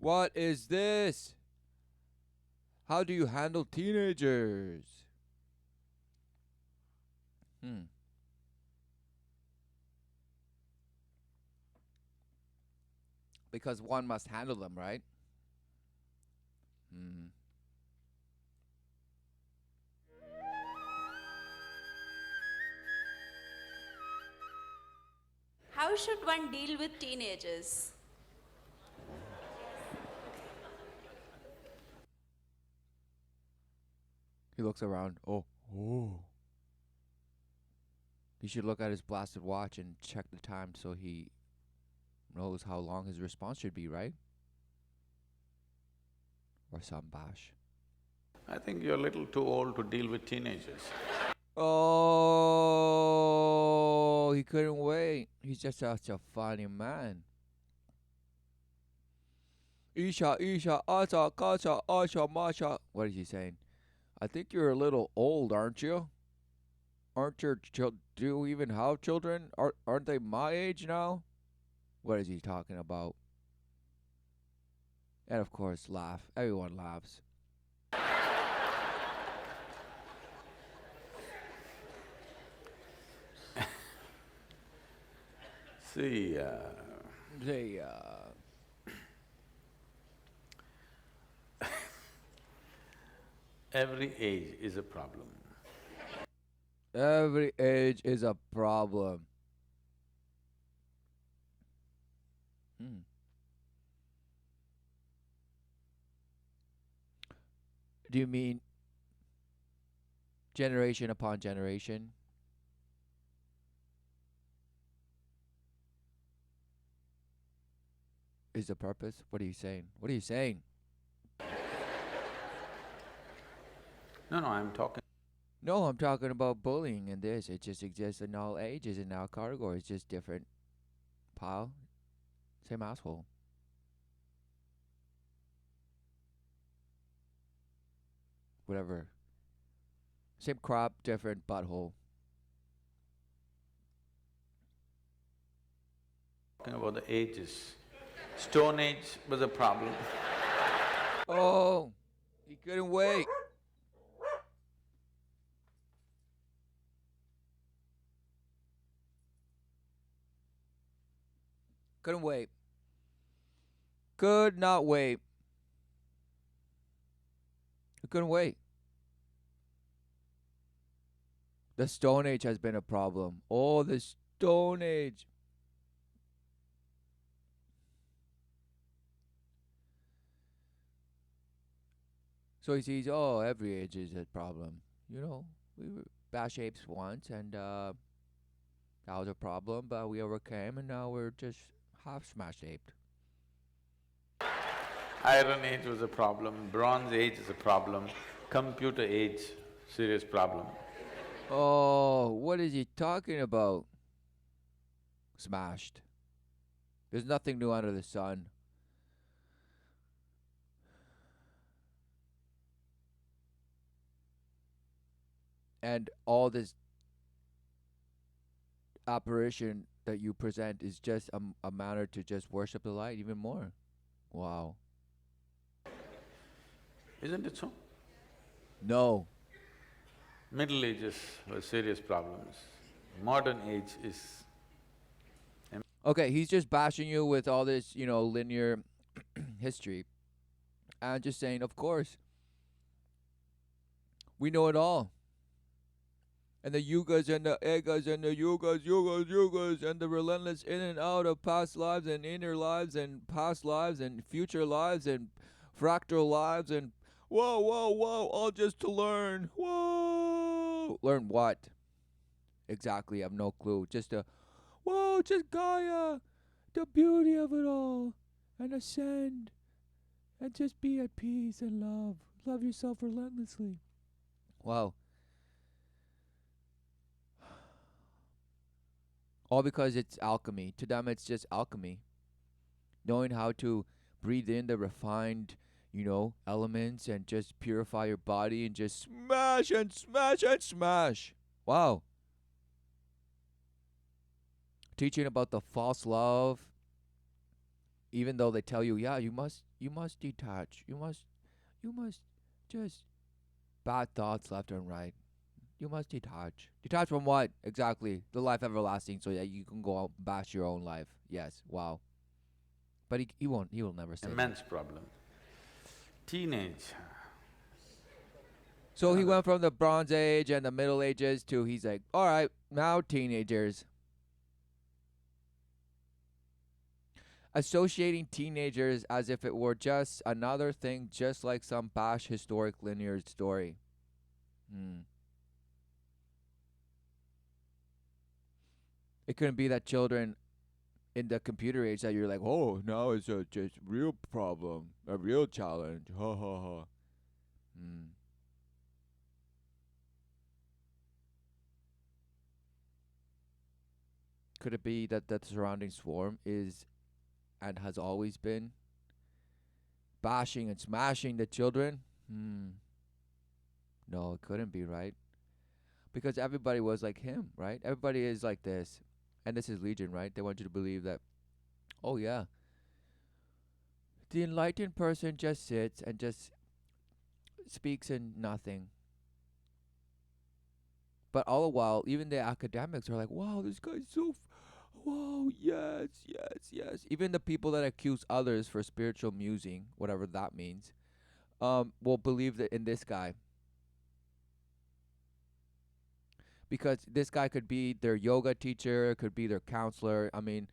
What is this? How do you handle teenagers? Hmm. Because one must handle them, right? Hmm. How should one deal with teenagers? He looks around. Oh, oh. He should look at his blasted watch and check the time so he knows how long his response should be, right? Or some bash. I think you're a little too old to deal with teenagers. Oh, he couldn't wait. He's just such a funny man. Isha, Isha, Asa, Kasa, Asha, Masha. What is he saying? I think you're a little old, aren't you? Aren't your children? Do you even have children? Aren't they my age now? What is he talking about? And of course, laugh. Everyone laughs. See, They, every age is a problem. every age is a problem. Hmm. Do you mean generation upon generation is the purpose? What are you saying? What are you saying? No, I'm talking… No, I'm talking about bullying and this. It just exists in all ages and all categories, just different pile, same asshole. Whatever. Same crop, different butthole. talking about the ages. Stone Age was a problem. Oh, he couldn't wait. Couldn't wait. Could not wait. He couldn't wait. The Stone Age has been a problem. Oh, the Stone Age. So he sees, oh, every age is a problem. You know, we were bash apes once, and that was a problem, but we overcame, and now we're just half smash aped. Iron Age was a problem, Bronze Age is a problem, Computer Age, serious problem. Oh, what is he talking about? Smashed. There's nothing new under the sun. And all this apparition that you present is just a manner to just worship the light even more. Wow. Isn't it so? No. Middle Ages were serious problems. Modern age is… Okay, he's just bashing you with all this, linear history. And just saying, of course, we know it all. And the yugas and the egas and the yugas, and the relentless in and out of past lives and inner lives and past lives and future lives and fractal lives and whoa, whoa, whoa, all just to learn. Whoa. Learn what? Exactly, I have no clue. Just a, whoa, just Gaia, the beauty of it all, and ascend, and just be at peace and love. Love yourself relentlessly. Wow. All because it's alchemy. To them, it's just alchemy. Knowing how to breathe in the refined, elements and just purify your body and just smash and smash and smash. Wow. Teaching about the false love even though they tell you, yeah, you must detach, you must just bad thoughts left and right. You must detach. Detach from what exactly? The life everlasting, so that you can go out and bash your own life. Yes, wow. But he won't. He will never say that. Immense problem. Teenage. So he Another went from the Bronze Age and the Middle Ages to he's like, all right, now teenagers. Associating teenagers as if it were just another thing, just like some bash historic linear story. Hmm. It couldn't be that children in the computer age that you're like, oh, now it's a just real problem, a real challenge. Ha ha ha. Hmm. Could it be that the surrounding swarm is and has always been bashing and smashing the children? Hmm. No, it couldn't be, right? Because everybody was like him, right? Everybody is like this. And this is Legion, right? They want you to believe that, oh, yeah, the enlightened person just sits and just speaks in nothing. But all the while, even the academics are like, wow, this guy's so. Wow, yes, yes, yes. Even the people that accuse others for spiritual musing, whatever that means, will believe that in this guy. Because this guy could be their yoga teacher, could be their counselor. I mean,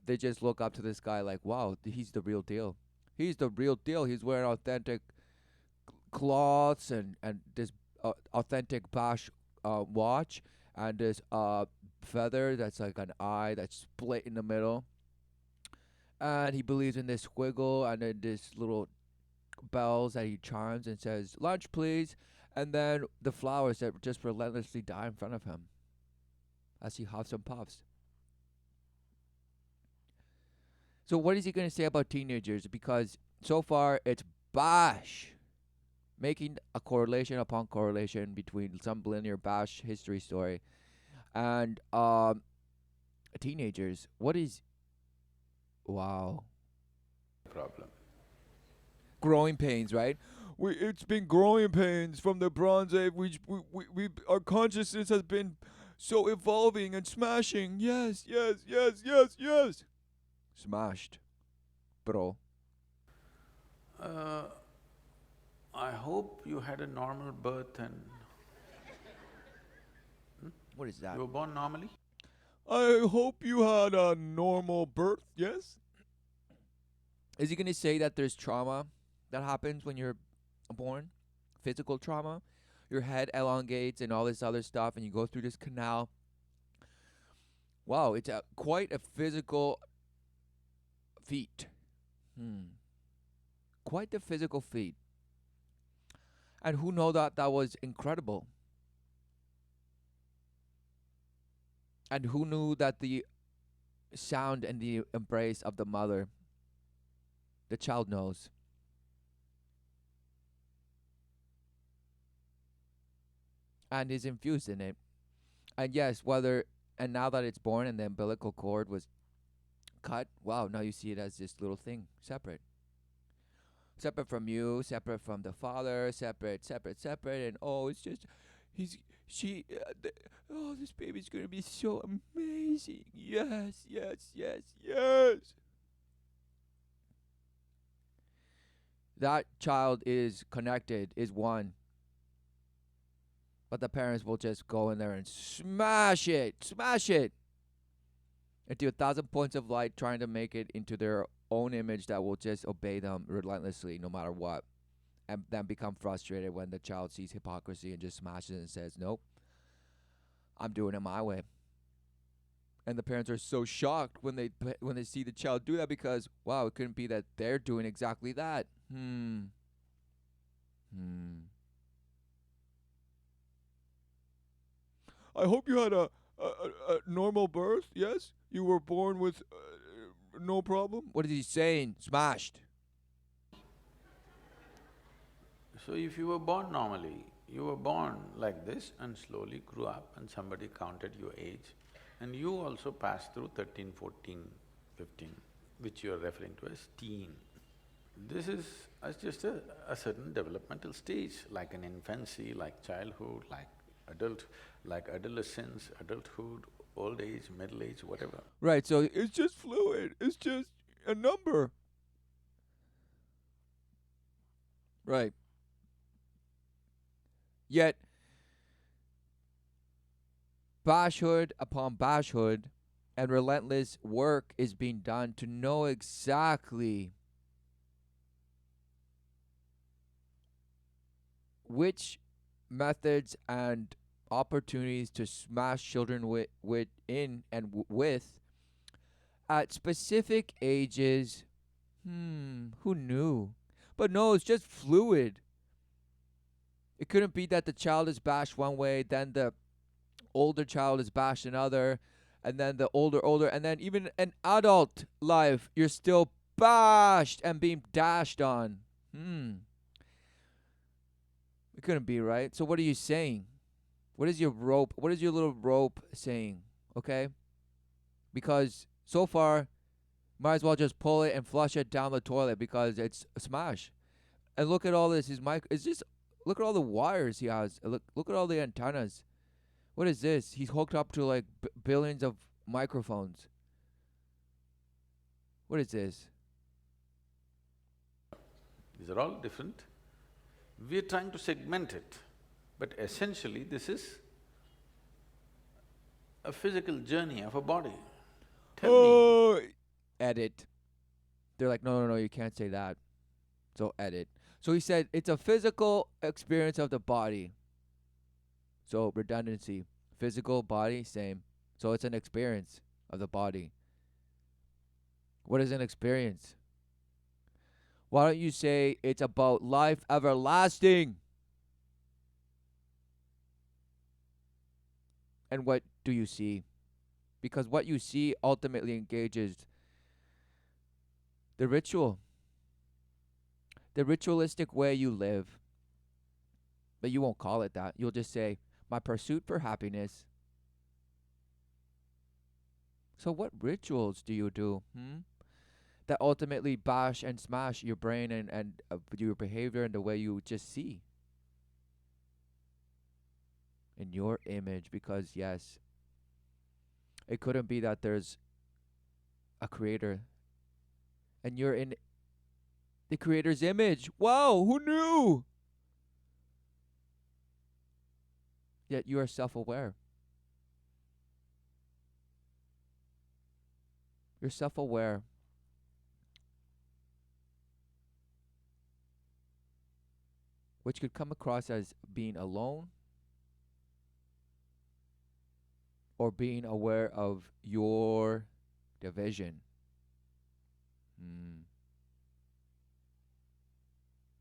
they just look up to this guy like, wow, he's the real deal. He's the real deal. He's wearing authentic cloths and this authentic Bosch watch and this feather that's like an eye that's split in the middle. And he believes in this squiggle and then this little bells that he chimes and says, lunch please. And then the flowers that just relentlessly die in front of him as he huffs and puffs. So what is he going to say about teenagers? Because so far it's bash, making a correlation upon correlation between some linear bash history story and teenagers. What is wow? problem. Growing pains, right? It's been growing pains from the Bronze Age. Our consciousness has been so evolving and smashing. Yes, yes, yes, yes, yes. Smashed, bro. Uh, I hope you had a normal birth and What is that? you were born normally. I hope you had a normal birth. Yes. Is he gonna say that there's trauma that happens when you're born? Physical trauma? Your head elongates and all this other stuff, and you go through this canal. Wow, it's quite a physical feat. Hmm. Quite the physical feat. And who know that was incredible? And who knew that the sound and the embrace of the mother, the child knows. And is infused in it. And yes, whether and now that it's born and the umbilical cord was cut, wow, now you see it as this little thing, separate. Separate from you, separate from the father, separate, separate, separate, and oh, it's just, he's, she, oh, this baby's gonna be so amazing. Yes, yes, yes, yes. That child is connected, is one. But the parents will just go in there and smash it into 1,000 points of light, trying to make it into their own image that will just obey them relentlessly no matter what. And then become frustrated when the child sees hypocrisy and just smashes it and says, nope, I'm doing it my way. And the parents are so shocked when they see the child do that because, wow, it couldn't be that they're doing exactly that. I hope you had a normal birth, yes? You were born with no problem? What is he saying? Smashed. So if you were born normally, you were born like this and slowly grew up and somebody counted your age and you also passed through 13, 14, 15. which you are referring to as teen. This is as just a certain developmental stage, like an infancy, like childhood, like adolescence, adulthood, old age, middle age, whatever. Right, so it's just fluid. It's just a number. Right. Yet, bashhood upon bashhood and relentless work is being done to know exactly which methods and opportunities to smash children with in and with at specific ages. Who knew? But no, it's just fluid. It couldn't be that the child is bashed one way, then the older child is bashed another, and then the older, and then even an adult life, you're still bashed and being dashed on. It couldn't be, right? So what are you saying? What is your rope? What is your little rope saying? Okay? Because so far, might as well just pull it and flush it down the toilet because it's a smash. And look at all this. His mic. It's just look at all the wires he has. Look at all the antennas. What is this? He's hooked up to like billions of microphones. What is this? These are all different. We're trying to segment it, but essentially this is a physical journey of a body. Tell me, Oh, edit. They're like, no, you can't say that. So edit. So he said it's a physical experience of the body. So redundancy. Physical, body, same. So it's an experience of the body. What is an experience? Why don't you say it's about life everlasting? And what do you see? Because what you see ultimately engages the ritual, the ritualistic way you live. But you won't call it that. You'll just say, my pursuit for happiness. So what rituals do you do? That ultimately bash and smash your brain and your behavior and the way you just see in your image. Because yes, it couldn't be that there's a creator and you're in the creator's image. Wow, who knew? Yet you are self-aware. You're self-aware. Which could come across as being alone or being aware of your division.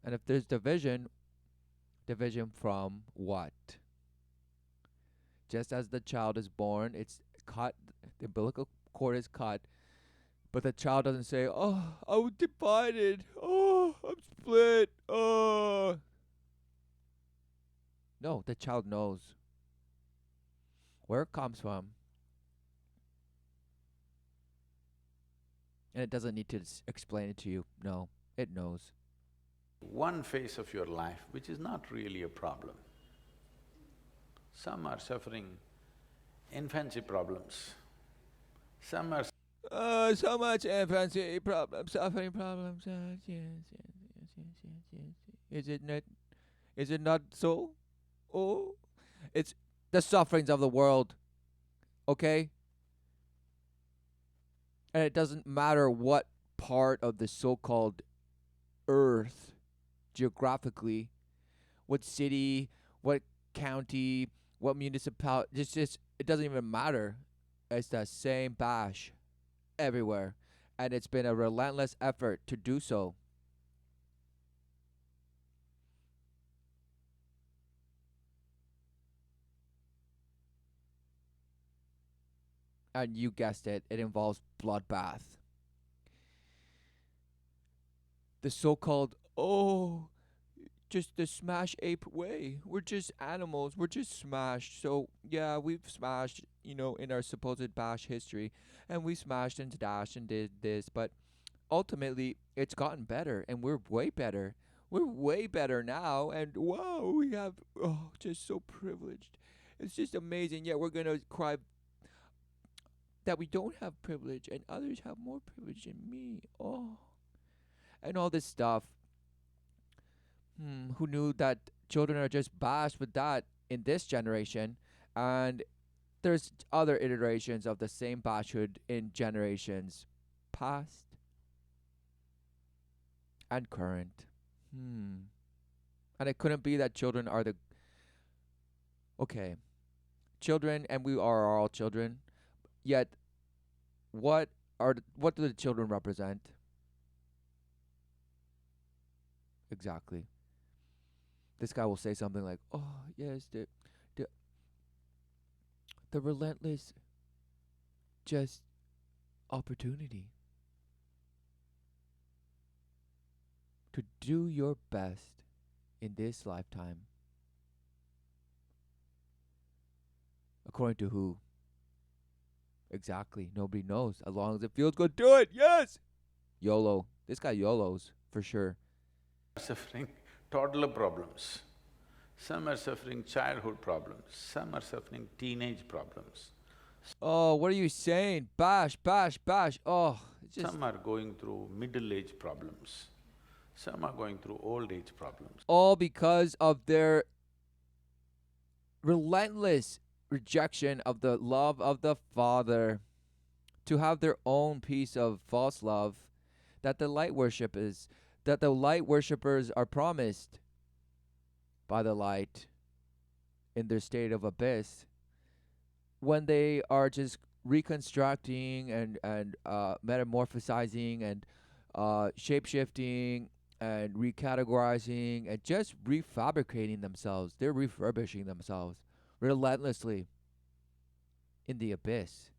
And if there's division from what? Just as the child is born, it's cut, the umbilical cord is cut, but the child doesn't say, oh, I was divided. Oh, I'm split. Oh. No, the child knows where it comes from. And it doesn't need to explain it to you. No, it knows. one phase of your life which is not really a problem. Some are suffering infancy problems, some are… So much infancy problems, suffering problems. Yes. Is it not? Is it not so? Oh, it's the sufferings of the world. Okay, and it doesn't matter what part of the so-called Earth, geographically, what city, what county, what municipality. Just it doesn't even matter. It's the same bash everywhere, and it's been a relentless effort to do so. And you guessed it, it involves bloodbath. The so-called, oh, just the smash ape way. We're just animals. We're just smashed. So yeah, we've smashed, in our supposed bash history, and we smashed and dashed and did this. But ultimately it's gotten better, and we're way better. We're way better now, and wow, we have just so privileged. It's just amazing. Yet we're gonna cry that we don't have privilege, and others have more privilege than me. Oh, and all this stuff. Who knew that children are just bashed with that in this generation, and there's other iterations of the same bashhood in generations past and current. And it couldn't be that children are the okay, children, and we are all children. Yet, what do the children represent exactly? This guy will say something like, "Oh yes, the the relentless just opportunity to do your best in this lifetime." According to who? Exactly. Nobody knows. As long as it feels good, do it. Yes. YOLO. This guy YOLOs for sure. Suffering toddler problems, some are suffering childhood problems, some are suffering teenage problems, Oh, what are you saying? Bash, bash, bash. Oh, it's just some are going through middle-age problems, some are going through old-age problems. all because of their relentless rejection of the love of the Father, to have their own piece of false love that the light worship is, that the light worshippers are promised by the light in their state of abyss, when they are just reconstructing and metamorphosizing and shape shifting and recategorizing and just refabricating themselves. They're refurbishing themselves relentlessly in the abyss.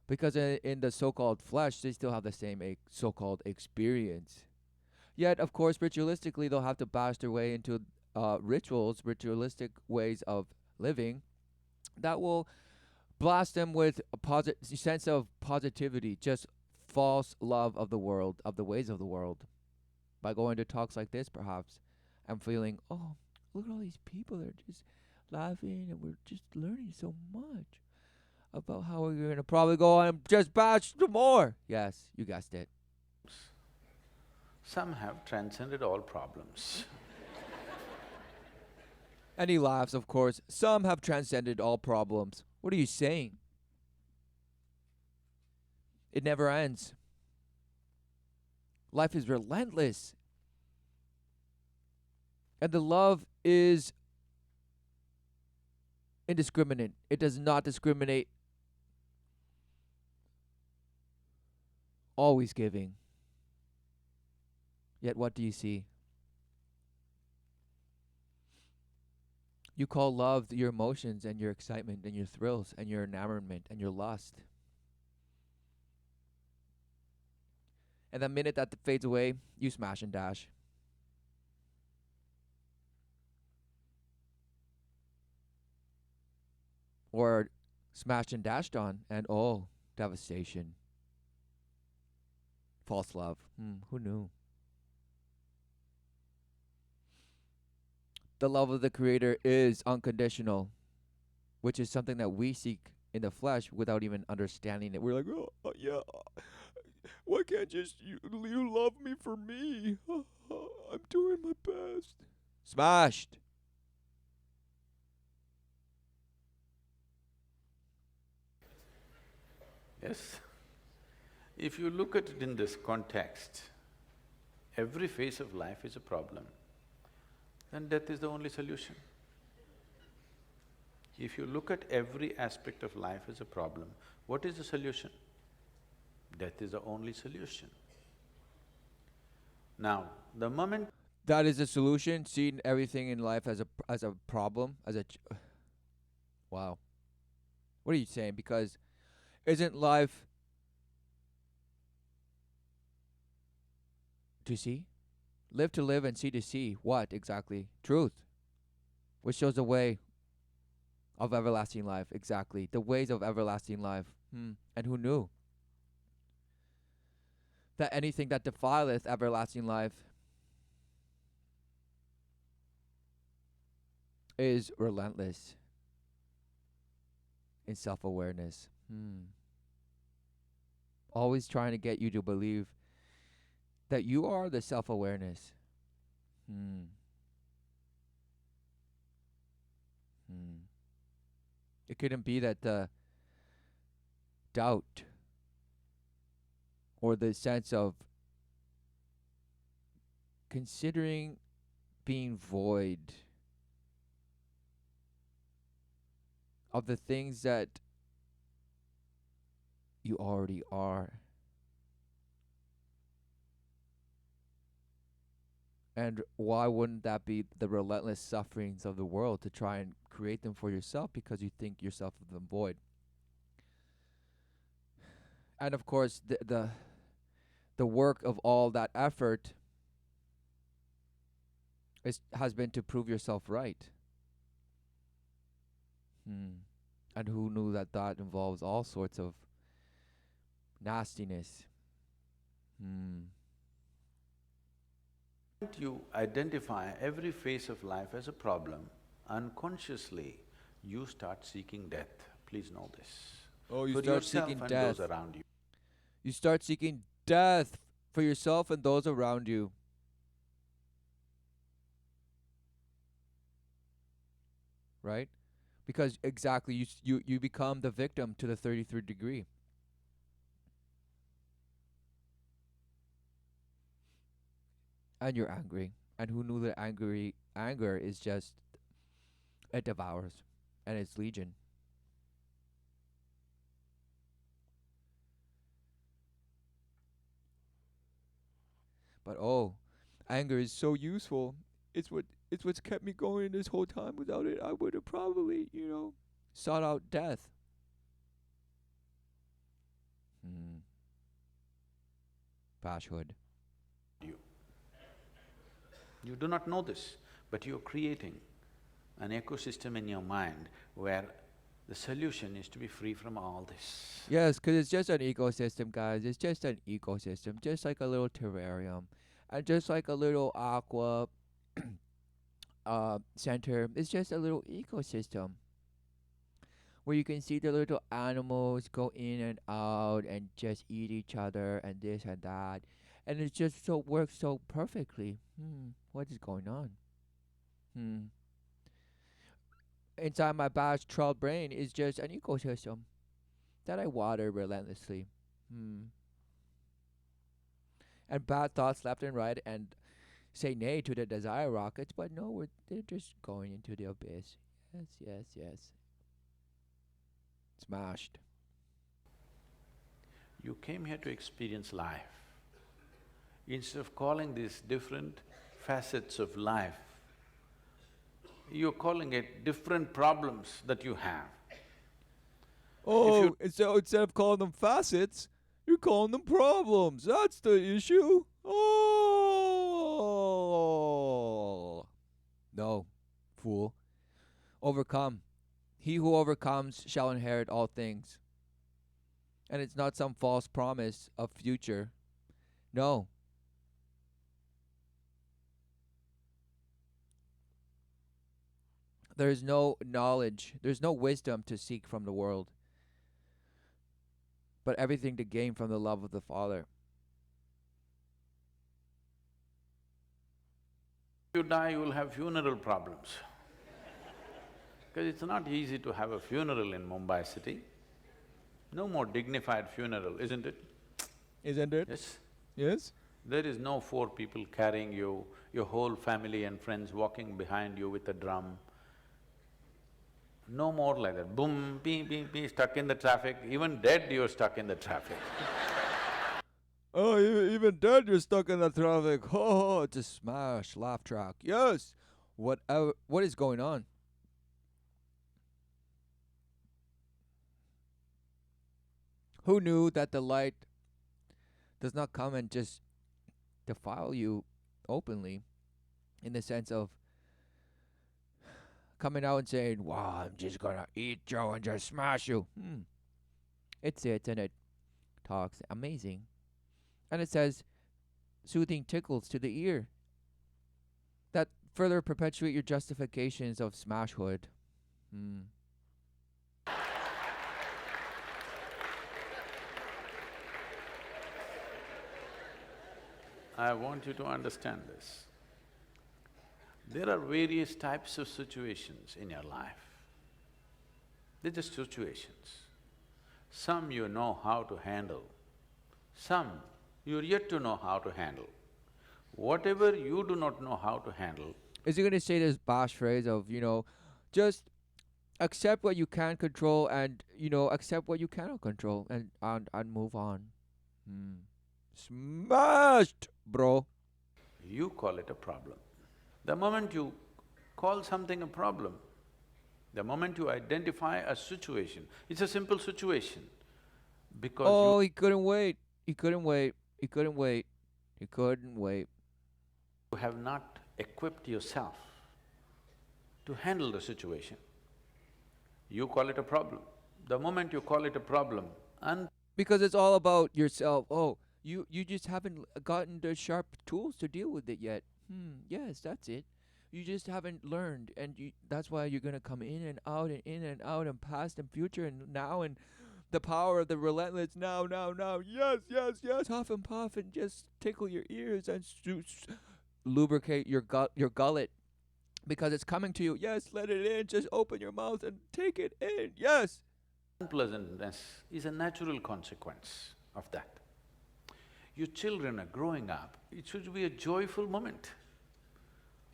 Because in the so-called flesh, they still have the same so-called experience. Yet, of course, ritualistically, they'll have to bash their way into rituals, ritualistic ways of living that will blast them with a sense of positivity, just false love of the world, of the ways of the world. By going to talks like this, perhaps, I'm feeling, oh, look at all these people that are just laughing, and we're just learning so much about how we're going to probably go on and just bash some more. Yes, you guessed it. Some have transcended all problems. And he laughs, of course. Some have transcended all problems. What are you saying? It never ends. Life is relentless. And the love is indiscriminate. It does not discriminate. Always giving. Yet what do you see? You call love your emotions and your excitement and your thrills and your enamorment and your lust. And the minute that fades away, you smash and dash. Or smashed and dashed on, and oh, devastation. False love. Who knew? The love of the Creator is unconditional, which is something that we seek in the flesh without even understanding it. We're like, oh, yeah, why can't just you love me for me? I'm doing my best. Smashed. Yes? If you look at it in this context, every phase of life is a problem, then death is the only solution. If you look at every aspect of life as a problem, what is the solution? Death is the only solution. Now, the moment… That is a solution. Seeing everything in life as a problem, as a wow. What are you saying? Because isn't life to see? Live to live and see to see. What exactly? Truth, which shows the way of everlasting life. Exactly. The ways of everlasting life. And who knew? that anything that defileth everlasting life is relentless in self awareness. Always trying to get you to believe that you are the self awareness. Hmm. Hmm. It couldn't be that the doubt or the sense of considering being void of the things that you already are. And why wouldn't that be the relentless sufferings of the world to try and create them for yourself because you think yourself of them void? And of course, the work of all that effort has been to prove yourself right. And who knew that that involves all sorts of nastiness? You identify every phase of life as a problem, unconsciously you start seeking death. Please know this. Oh, you For start yourself seeking and death. those around you. You start seeking death for yourself and those around you. Right? Because exactly, you become the victim to the 33rd degree. And you're angry. And who knew that anger is just, it devours. And it's legion. But oh, anger is so useful. It's what's kept me going this whole time. Without it, I would have probably, sought out death. Bashhood. You. You do not know this, but you're creating an ecosystem in your mind where the solution is to be free from all this. Yes, because it's just an ecosystem, guys. It's just an ecosystem, just like a little terrarium, and just like a little aqua center. It's just a little ecosystem where you can see the little animals go in and out and just eat each other and this and that, and it just so works so perfectly. What is going on? Inside my vast trolled brain is just an ecosystem that I water relentlessly. And bad thoughts left and right and say nay to the desire rockets, but no, they're just going into the abyss. Yes, yes, yes. Smashed. You came here to experience life. Instead of calling these different facets of life, you're calling it different problems that you have. Oh, so instead of calling them facets, you're calling them problems. That's the issue. Oh. No, fool. Overcome. He who overcomes shall inherit all things. And it's not some false promise of future. No. There's no knowledge, there's no wisdom to seek from the world, but everything to gain from the love of the Father. If you die, you will have funeral problems. Because it's not easy to have a funeral in Mumbai city. No more dignified funeral, isn't it? Isn't it? Yes? Yes? There is no four people carrying you, your whole family and friends walking behind you with a drum. No more like that, boom, bee, bee, bee, stuck in the traffic. Even dead, you're stuck in the traffic. Oh, even dead, you're stuck in the traffic. Oh, it's a smash, laugh track. Yes! What is going on? Who knew that the light does not come and just defile you openly, in the sense of coming out and saying, wow, I'm just gonna eat Joe and just smash you. It sits and it talks. Amazing. And it says soothing tickles to the ear that further perpetuate your justifications of smashhood. Hmm. I want you to understand this. There are various types of situations in your life. They're just situations. Some you know how to handle, some you're yet to know how to handle. Whatever you do not know how to handle, Is he going to say this bosh phrase of, just accept what you can control and, accept what you cannot control and move on? Hmm. Smashed, bro. you call it a problem. The moment you call something a problem, the moment you identify a situation, it's a simple situation, because you Oh, he couldn't wait. He couldn't wait. He couldn't wait. He couldn't wait. have not equipped yourself to handle the situation. You call it a problem. The moment you call it a problem, Because it's all about yourself. Oh, you just haven't gotten the sharp tools to deal with it yet. Yes, that's it. You just haven't learned, and that's why you're gonna come in and out, and past and future and now, and the power of the relentless now, now, now. Yes, yes, yes. Huff and puff, and just tickle your ears and lubricate your gullet, because it's coming to you. Yes, let it in. Just open your mouth and take it in. Yes. unpleasantness is a natural consequence of that. Your children are growing up, it should be a joyful moment.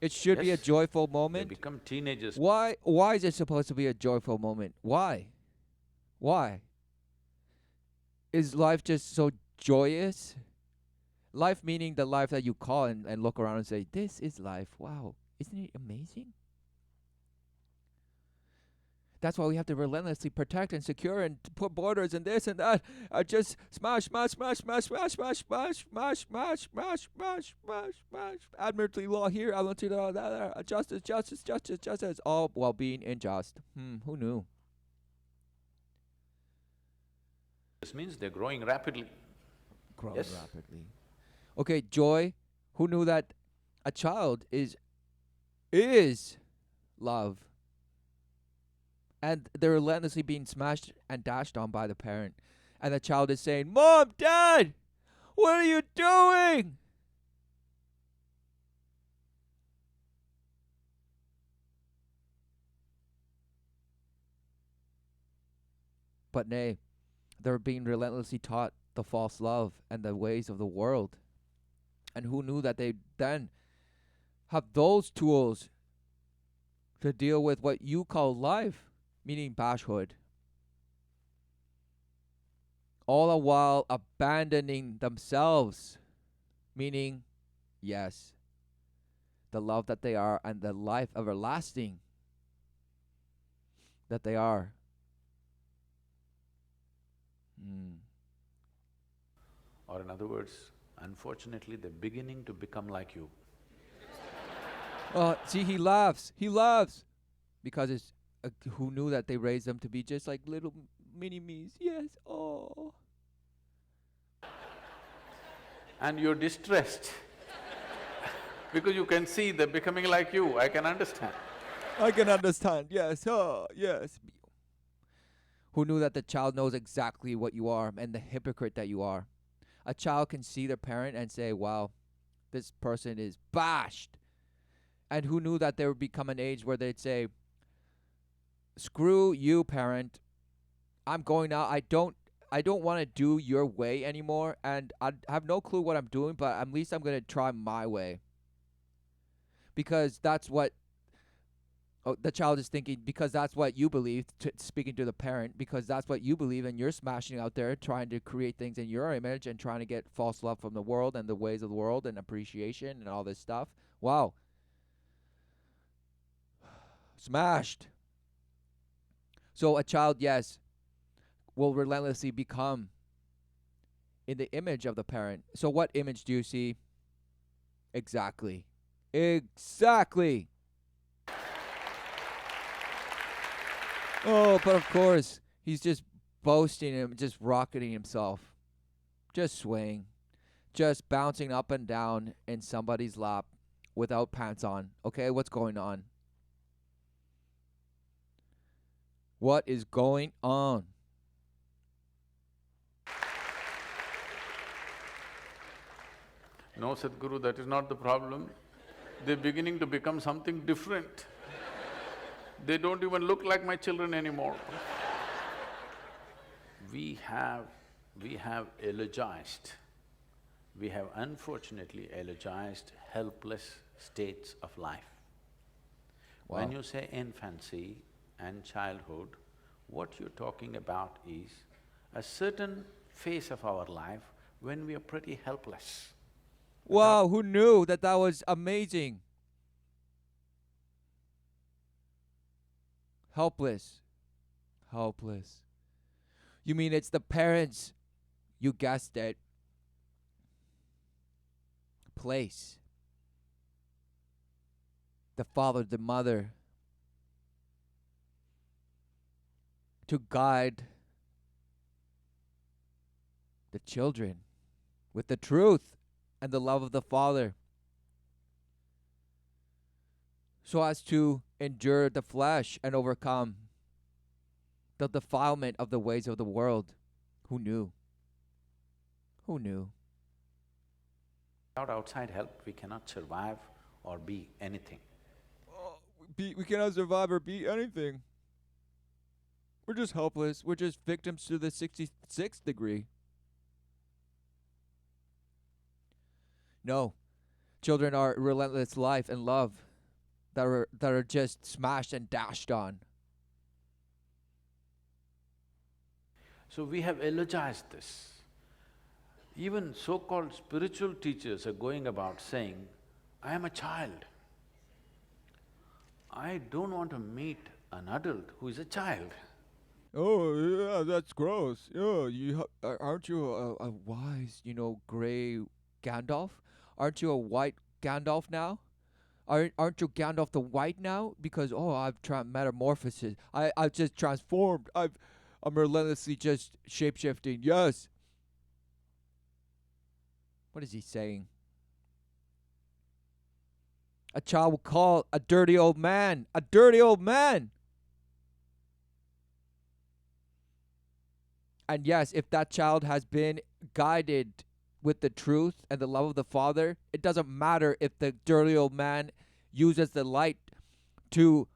It should be a Yes, joyful they moment. become teenagers. Why is it supposed to be a joyful moment? Why? Why? Is life just so joyous? Life meaning the life that you call and look around and say, this is life. Wow. Isn't it amazing? That's why we have to relentlessly protect and secure and put borders and this and that. Just smash, smash, smash, smash, smash, smash, smash, smash, smash, smash, smash, smash, smash. Admiralty law here, admiralty law there. Justice, justice, justice, justice. All while being unjust. Who knew? This means they're growing rapidly. Growing Yes. rapidly. Okay, joy. Who knew that a child is love? And they're relentlessly being smashed and dashed on by the parent. And the child is saying, Mom, Dad, what are you doing? But nay, they're being relentlessly taught the false love and the ways of the world. And who knew that they then have those tools to deal with what you call life, meaning bashhood, all the while abandoning themselves, meaning, yes, the love that they are and the life everlasting that they are. Or in other words, unfortunately, they're beginning to become like you. See, he laughs. He laughs because it's who knew that they raised them to be just like little mini me's. Yes. Oh. And you're distressed because you can see they're becoming like you. I can understand. I can understand. Yes. Oh, yes. Who knew that the child knows exactly what you are and the hypocrite that you are? A child can see their parent and say, wow, this person is bashed. And who knew that there would become an age where they'd say, screw you, parent. I'm going out. I don't want to do your way anymore, and I have no clue what I'm doing, but at least I'm going to try my way. Because that's what the child is thinking, because that's what you believe, speaking to the parent, because that's what you believe, and you're smashing out there trying to create things in your image and trying to get false love from the world and the ways of the world and appreciation and all this stuff. Wow. Smashed. So a child, yes, will relentlessly become in the image of the parent. So what image do you see? Exactly. Exactly. Oh, but of course, he's just boasting him, just rocketing himself, just swaying. just bouncing up and down in somebody's lap without pants on. Okay, what's going on? What is going on? No, Sadhguru, that is not the problem. They're beginning to become something different. They don't even look like my children anymore. We have eulogized, we have unfortunately eulogized helpless states of life. Wow. When you say infancy and childhood, what you're talking about is a certain phase of our life when we are pretty helpless. Wow, who knew that that was amazing? Helpless. Helpless. You mean it's the parents, you guessed it, place. The father, the mother, to guide the children with the truth and the love of the Father, so as to endure the flesh and overcome the defilement of the ways of the world. Who knew? Who knew? Without outside help, we cannot survive or be anything. We cannot survive or beat anything. We're just helpless. We're just victims to the 66th degree. No. Children are relentless life and love that are just smashed and dashed on. So we have eulogized this. Even so-called spiritual teachers are going about saying, I am a child. I don't want to meet an adult who is a child. Oh yeah, that's gross. Yeah, aren't you a wise, gray Gandalf? Aren't you a white Gandalf now? Aren't you Gandalf the White now? Because I've metamorphosis. I've just transformed. I'm relentlessly just shapeshifting. Yes. What is he saying? A child will call a dirty old man. A dirty old man. And yes, if that child has been guided with the truth and the love of the Father, it doesn't matter if the dirty old man uses the light to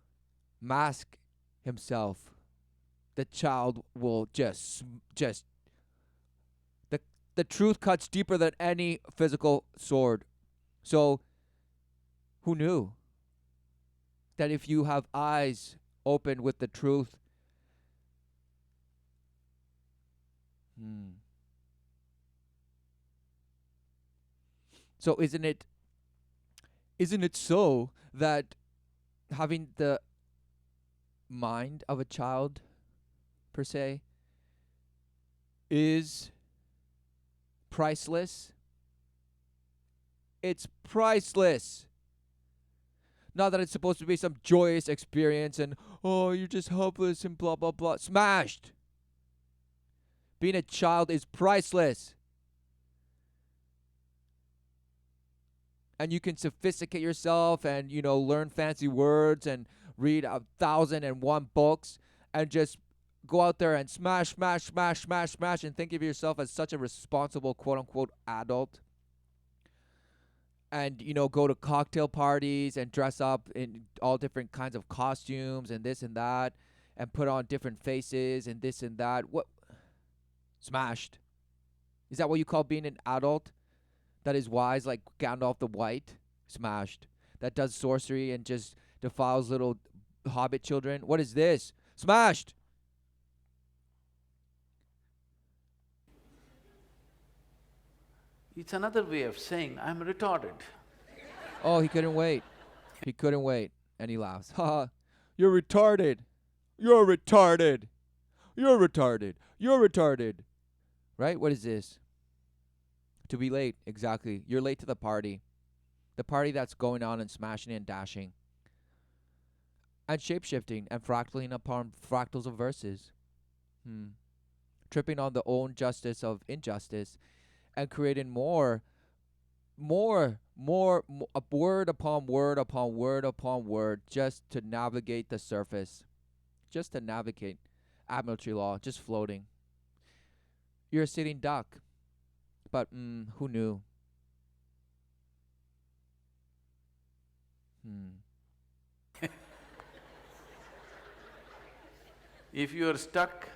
mask himself. The child will just the truth cuts deeper than any physical sword. So who knew that if you have eyes open with the truth, so isn't it so that having the mind of a child per se is priceless? It's priceless. Not that it's supposed to be some joyous experience and you're just helpless and blah blah blah. Smashed. Being a child is priceless. And you can sophisticate yourself and learn fancy words and read 1,001 books and just go out there and smash and think of yourself as such a responsible quote unquote adult. And go to cocktail parties and dress up in all different kinds of costumes and this and that and put on different faces and this and that. What? Smashed. Is that what you call being an adult? That is wise, like Gandalf the White? Smashed. That does sorcery and just defiles little hobbit children? What is this? Smashed. It's another way of saying, I'm retarded. Oh, he couldn't wait. He couldn't wait. And he laughs. Ha! You're retarded. You're retarded. You're retarded. You're retarded. Right? What is this? To be late. Exactly. You're late to the party. The party that's going on and smashing and dashing. And shapeshifting and fractaling upon fractals of verses. Tripping on the own justice of injustice and creating a word upon word upon word upon word just to navigate the surface, just to navigate admiralty law, just floating. You're a sitting duck, but who knew? Hmm. If you are stuck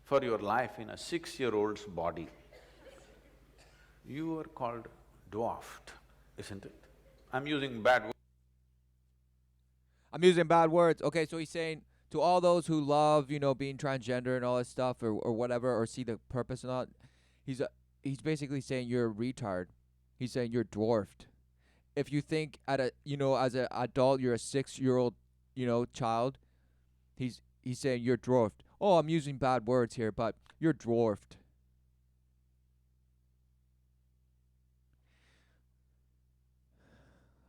for your life in a 6-year-old's body, you are called dwarfed, isn't it? I'm using bad words. I'm using bad words. Okay, so he's saying to all those who love, being transgender and all that stuff, or whatever, or see the purpose in that, he's he's basically saying you're a retard. He's saying you're dwarfed. If you think as an adult you're a 6-year old, child, he's saying you're dwarfed. Oh, I'm using bad words here, but you're dwarfed.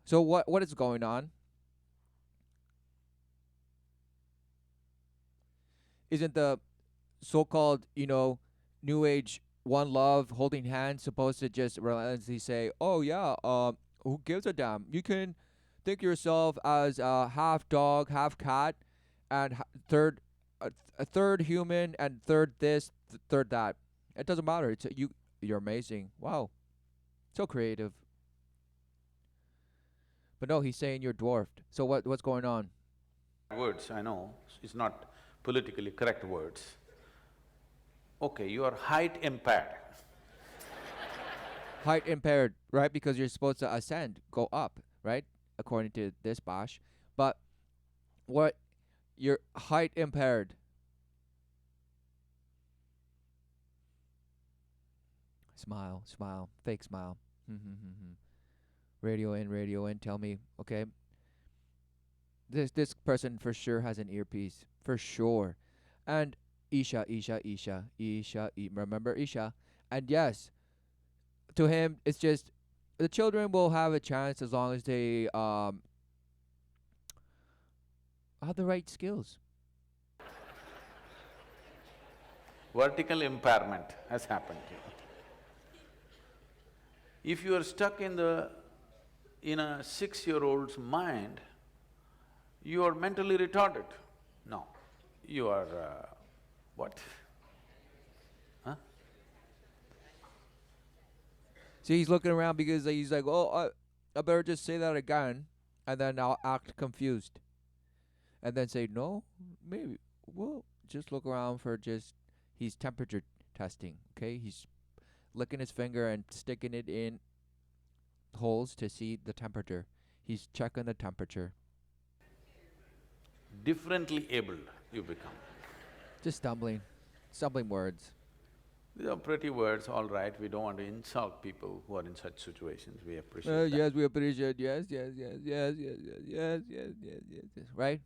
So what is going on? Isn't the so-called, new age one love holding hands supposed to just relentlessly say, "Oh yeah, who gives a damn? You can think yourself as a half dog, half cat, and third a third human and third this, third that. It doesn't matter. You're amazing. Wow. So creative." But no, he's saying you're dwarfed. So what's going on? Words, I know, it's not politically correct words. Okay, you are height impaired. Height impaired, right? Because you're supposed to ascend, go up, right? According to this Bosch. But what you're height impaired. Smile, smile, fake smile. Radio in, radio in. Tell me, okay. This person for sure has an earpiece, for sure, and Isha, Isha, Isha, Isha. Remember Isha? And yes, to him, it's just the children will have a chance as long as they have the right skills. Vertical impairment has happened to you. If you are stuck in a 6-year-old's mind, you are mentally retarded. No, you are… what? Huh? See, he's looking around because he's like, "Oh, I better just say that again," and then I'll act confused, and then say, "No, maybe." Well, just look around for just he's temperature testing. Okay, he's licking his finger and sticking it in holes to see the temperature. He's checking the temperature. Differently abled you become. Just stumbling words. These are pretty words, all right, we don't want to insult people who are in such situations, we appreciate that. Yes, we appreciate. Yes, yes, yes, yes, yes, yes, yes, yes, yes, yes, yes. Right?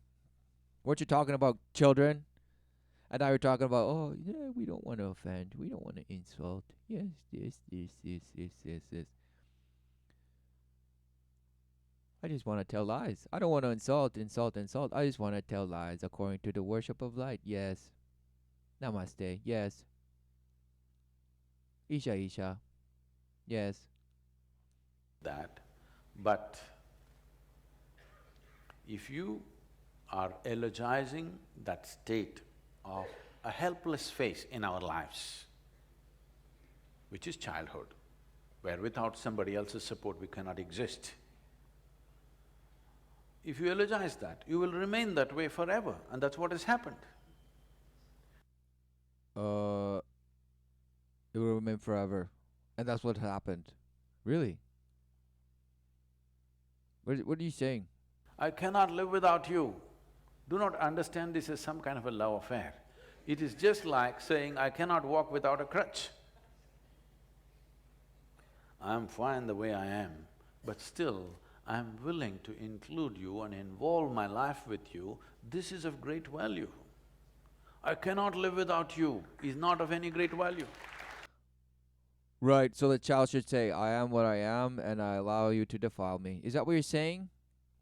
Weren't you talking about children? And now you're talking about, oh, yeah, we don't want to offend. We don't want to insult. Yes, yes, yes, yes, yes, yes, yes. I just want to tell lies. I don't want to insult. I just want to tell lies according to the worship of light. Yes. Namaste. Yes. Isha, Isha. Yes. That, but if you are eulogizing that state of a helpless phase in our lives, which is childhood, where without somebody else's support we cannot exist. If you eulogize that, you will remain that way forever, and that's what has happened. Uh, it will remain forever. And that's what happened. Really? What are you saying? I cannot live without you. Do not understand this as some kind of a love affair. It is just like saying, I cannot walk without a crutch. I'm fine the way I am, but still, I'm willing to include you and involve my life with you. This is of great value. I cannot live without you is not of any great value. Right, so the child should say, I am what I am, and I allow you to defile me. Is that what you're saying?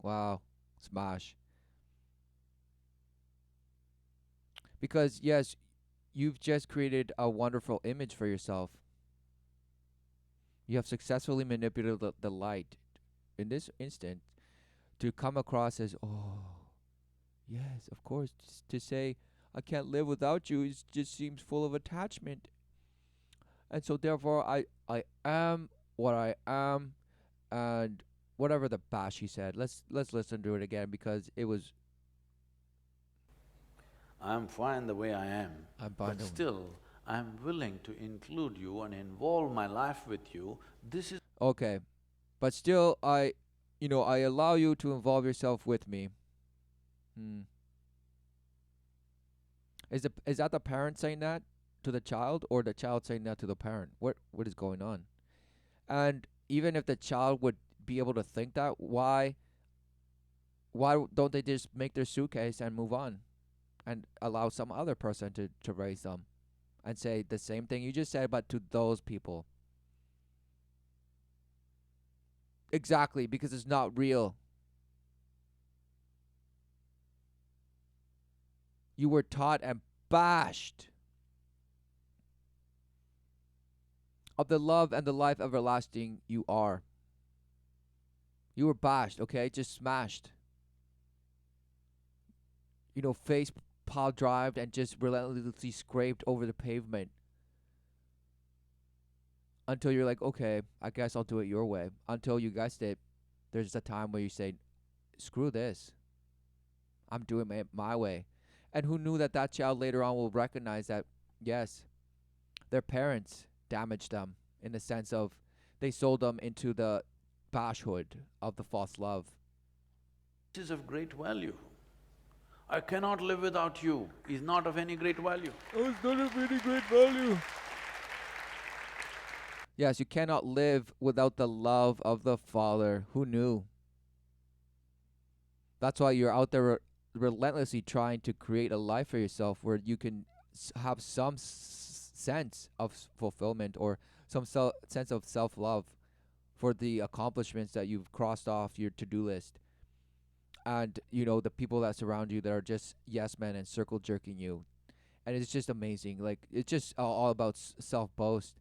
Wow, smash. Because, yes, you've just created a wonderful image for yourself. You have successfully manipulated the light in this instant to come across as, oh, yes, of course. To say, I can't live without you just seems full of attachment. And so therefore I am what I am, and whatever the bash he said. Let's listen to it again because it was I'm fine the way I am, I'm but binding. still, I'm willing to include you and involve my life with you. This is Okay. But still I allow you to involve yourself with me. Hmm. Is that the parent saying that to the child, or the child saying that to the parent? What is going on? And even if the child would be able to think that, why don't they just make their suitcase and move on and allow some other person to raise them and say the same thing you just said, but to those people? Exactly, because it's not real. You were taught and bashed of the love and the life everlasting you are. You were bashed, okay? Just smashed. Face pile drived and just relentlessly scraped over the pavement until you're like, okay, I guess I'll do it your way. Until you guessed it, there's a time where you say, screw this. I'm doing it my way. And who knew that that child later on will recognize that, yes, their parents damaged them in the sense of they sold them into the bashhood of the false love. is of great value. I cannot live without you is not of any great value. Oh, it's not of any great value. Yes, you cannot live without the love of the Father. Who knew? That's why you're out there relentlessly trying to create a life for yourself where you can have some sense of fulfillment, or some sense of self love for the accomplishments that you've crossed off your to do list. And, the people that surround you that are just yes men and circle jerking you. And it's just amazing. Like, it's just all about self boast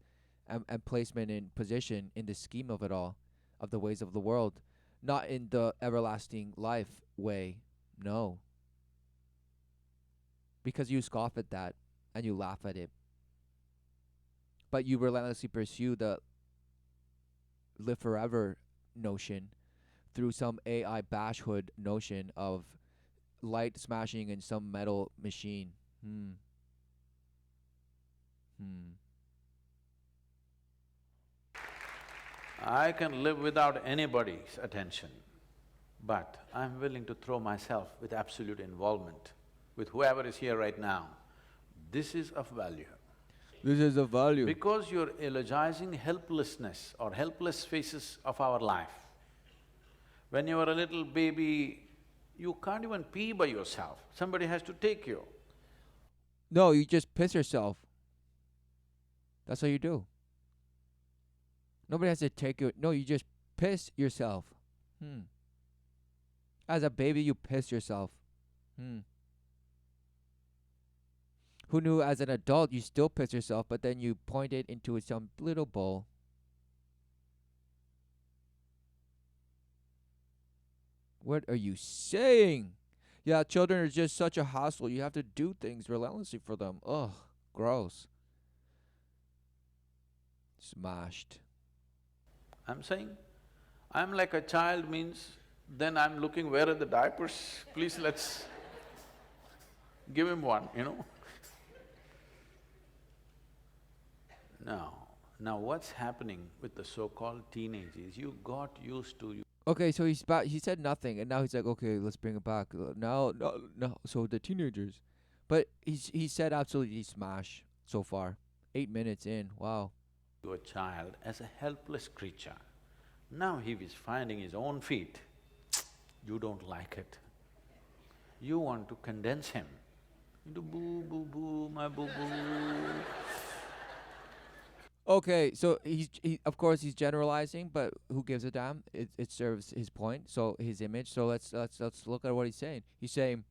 and placement in position in the scheme of it all, of the ways of the world, not in the everlasting life way. No, because you scoff at that and you laugh at it, but you relentlessly pursue the live forever notion through some AI bashhood notion of light smashing in some metal machine. Hmm. Hmm. I can live without anybody's attention, but I'm willing to throw myself with absolute involvement with whoever is here right now. This is of value. This is a value. Because you're eulogizing helplessness or helpless phases of our life. When you were a little baby, you can't even pee by yourself, somebody has to take you. No, you just piss yourself. That's what you do. Nobody has to take you. No, you just piss yourself. Hmm. As a baby, you piss yourself. Hmm. Who knew as an adult you still piss yourself, but then you point it into some little bowl. What are you saying? Yeah, children are just such a hassle. You have to do things relentlessly for them. Ugh, gross. Smashed. I'm saying, I'm like a child means then I'm looking where are the diapers, please let's give him one. Now what's happening with the so-called teenagers, you got used to… Okay, so he said nothing, and now he's like, okay, let's bring it back. Now, no, no. So the teenagers, but he said absolutely smash so far. 8 minutes in, wow. a child as a helpless creature. Now he is finding his own feet. You don't like it. You want to condense him into boo, boo, boo, my boo, boo. Okay, so of course he's generalizing, but who gives a damn? It serves his point, so his image. So let's look at what he's saying. He's saying,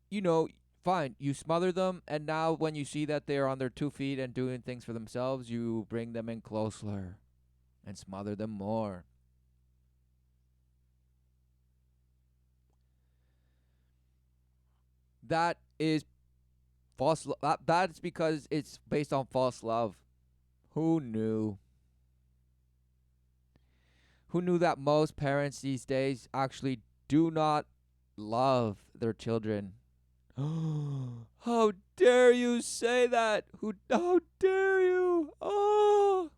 you know, Fine, you smother them, and now when you see that they're on their 2 feet and doing things for themselves, you bring them in closer and smother them more. That is that's because it's based on false love. Who knew? Who knew that most parents these days actually do not love their children? How dare you say that? How dare you? Oh,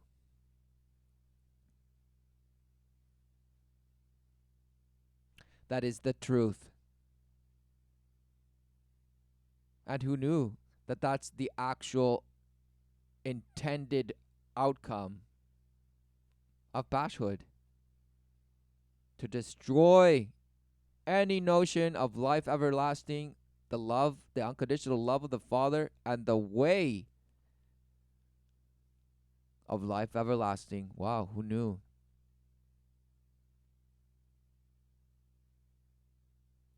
that is the truth. And who knew that that's the actual intended outcome of bashhood? To destroy any notion of life everlasting, the love, the unconditional love of the Father, and the way of life everlasting. Wow, who knew?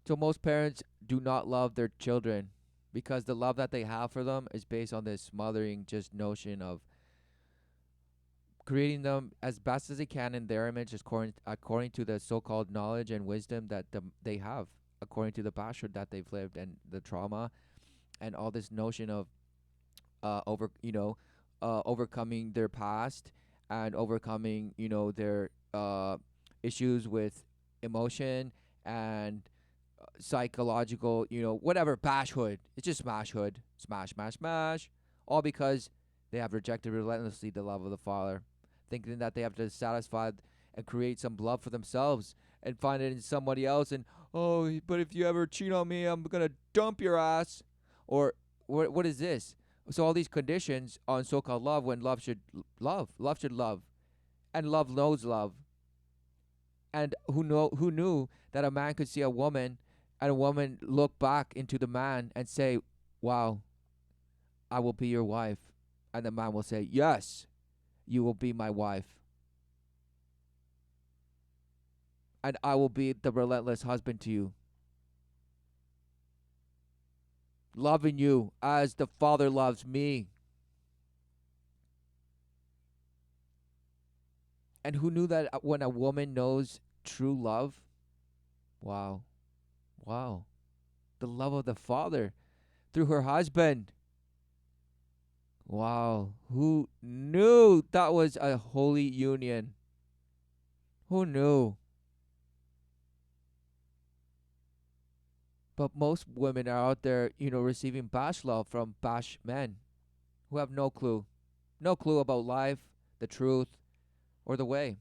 So most parents do not love their children because the love that they have for them is based on this smothering just notion of creating them as best as they can in their image according to the so-called knowledge and wisdom that they have, according to the bashhood that they've lived and the trauma and all this notion of overcoming their past and overcoming their issues with emotion and psychological, whatever, bashhood. It's just smash hood, smash, smash, smash, all because they have rejected relentlessly the love of the Father, thinking that they have to satisfy and create some love for themselves and find it in somebody else. And oh, but if you ever cheat on me, I'm gonna dump your ass. Or what is this? So all these conditions on so-called love, when love should love, and love knows love. And who knew that a man could see a woman and a woman look back into the man and say, "Wow, I will be your wife." And the man will say, "Yes, you will be my wife. And I will be the relentless husband to you, loving you as the Father loves me." And who knew that when a woman knows true love, wow, wow, the love of the Father through her husband. Wow, who knew that was a holy union? Who knew? But most women are out there, receiving bash love from bash men who have no clue. No clue about life, the truth, or the way.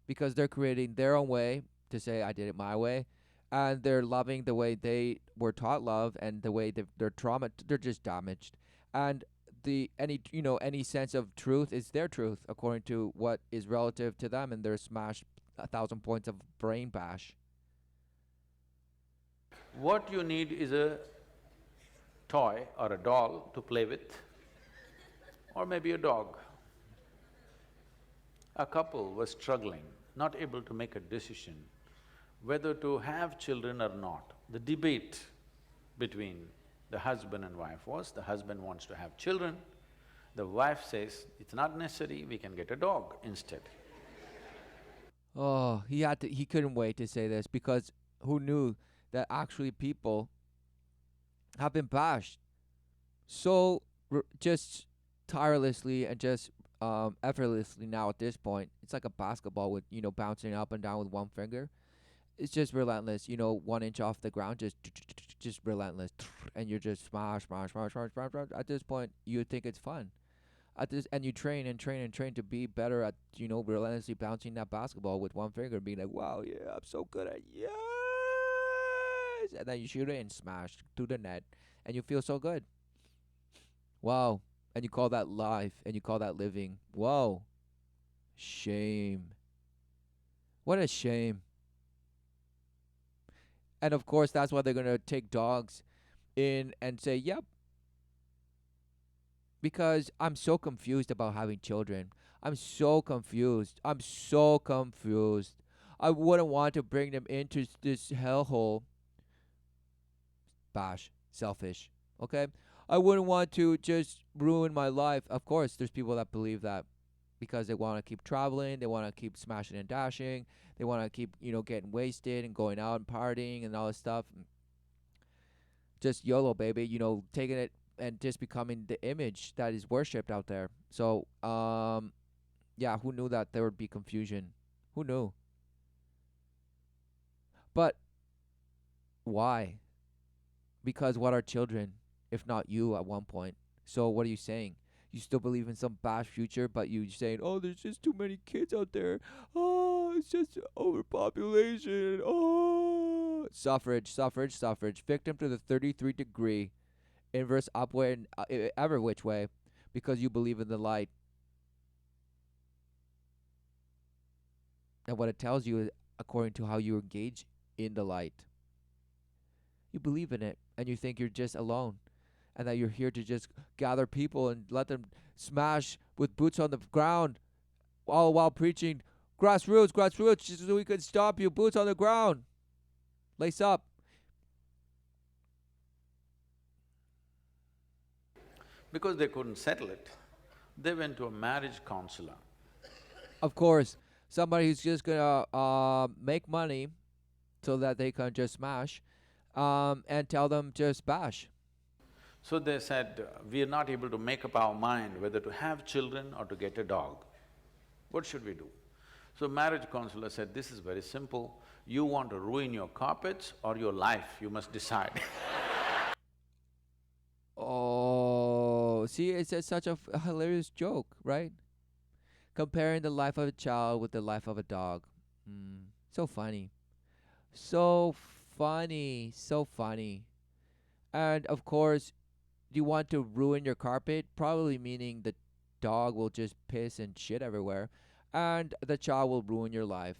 Because they're creating their own way to say, I did it my way. And they're loving the way they were taught love and the way they're trauma, they're just damaged. And any sense of truth is their truth according to what is relative to them, and they're smashed 1,000 points of brain bash. What you need is a toy or a doll to play with, or maybe a dog. A couple was struggling, not able to make a decision whether to have children or not. The debate between the husband and wife was, the husband wants to have children, the wife says, it's not necessary, we can get a dog instead. Oh, he couldn't wait to say this because who knew that actually people have been bashed so just tirelessly and just effortlessly now at this point. It's like a basketball with, bouncing up and down with one finger. It's just relentless, 1 inch off the ground, just relentless. And you're just smash, smash, smash, smash, smash, smash. At this point, you think it's fun. And you train and train and train to be better at, relentlessly bouncing that basketball with one finger, being like, wow, yeah, I'm so good at yes. And then you shoot it and smash through the net, and you feel so good. Wow. And you call that life, and you call that living. Whoa. Shame. What a shame. And of course, that's why they're going to take dogs in and say, yep, because I'm so confused about having children. I'm so confused. I'm so confused. I wouldn't want to bring them into this hellhole. Bash. selfish. Okay? I wouldn't want to just ruin my life. Of course, there's people that believe that because they want to keep traveling, they want to keep smashing and dashing, they want to keep, getting wasted and going out and partying and all this stuff. Just YOLO, baby, taking it and just becoming the image that is worshipped out there. So, yeah, who knew that there would be confusion? Who knew? But why? Because what are children if not you at one point? So what are you saying? You still believe in some bad future, but you saying, "Oh, there's just too many kids out there. Oh, it's just overpopulation. Oh, suffrage, suffrage, suffrage. Victim to the 33 degree inverse upward and every which way, because you believe in the light." And what it tells you is according to how you engage in the light. You believe in it, and you think you're just alone, and that you're here to just gather people and let them smash with boots on the ground, all while preaching grassroots, grassroots, just so we could stop you. Boots on the ground, lace up. Because they couldn't settle it, they went to a marriage counselor. Of course, somebody who's just gonna make money so that they can just smash, and tell them just bash. So they said, we are not able to make up our mind whether to have children or to get a dog. What should we do? So marriage counselor said, this is very simple. You want to ruin your carpets or your life, you must decide. Oh, see, it's such a hilarious joke, right? Comparing the life of a child with the life of a dog. So funny. So funny. So funny. And of course, you want to ruin your carpet, probably meaning the dog will just piss and shit everywhere, and the child will ruin your life.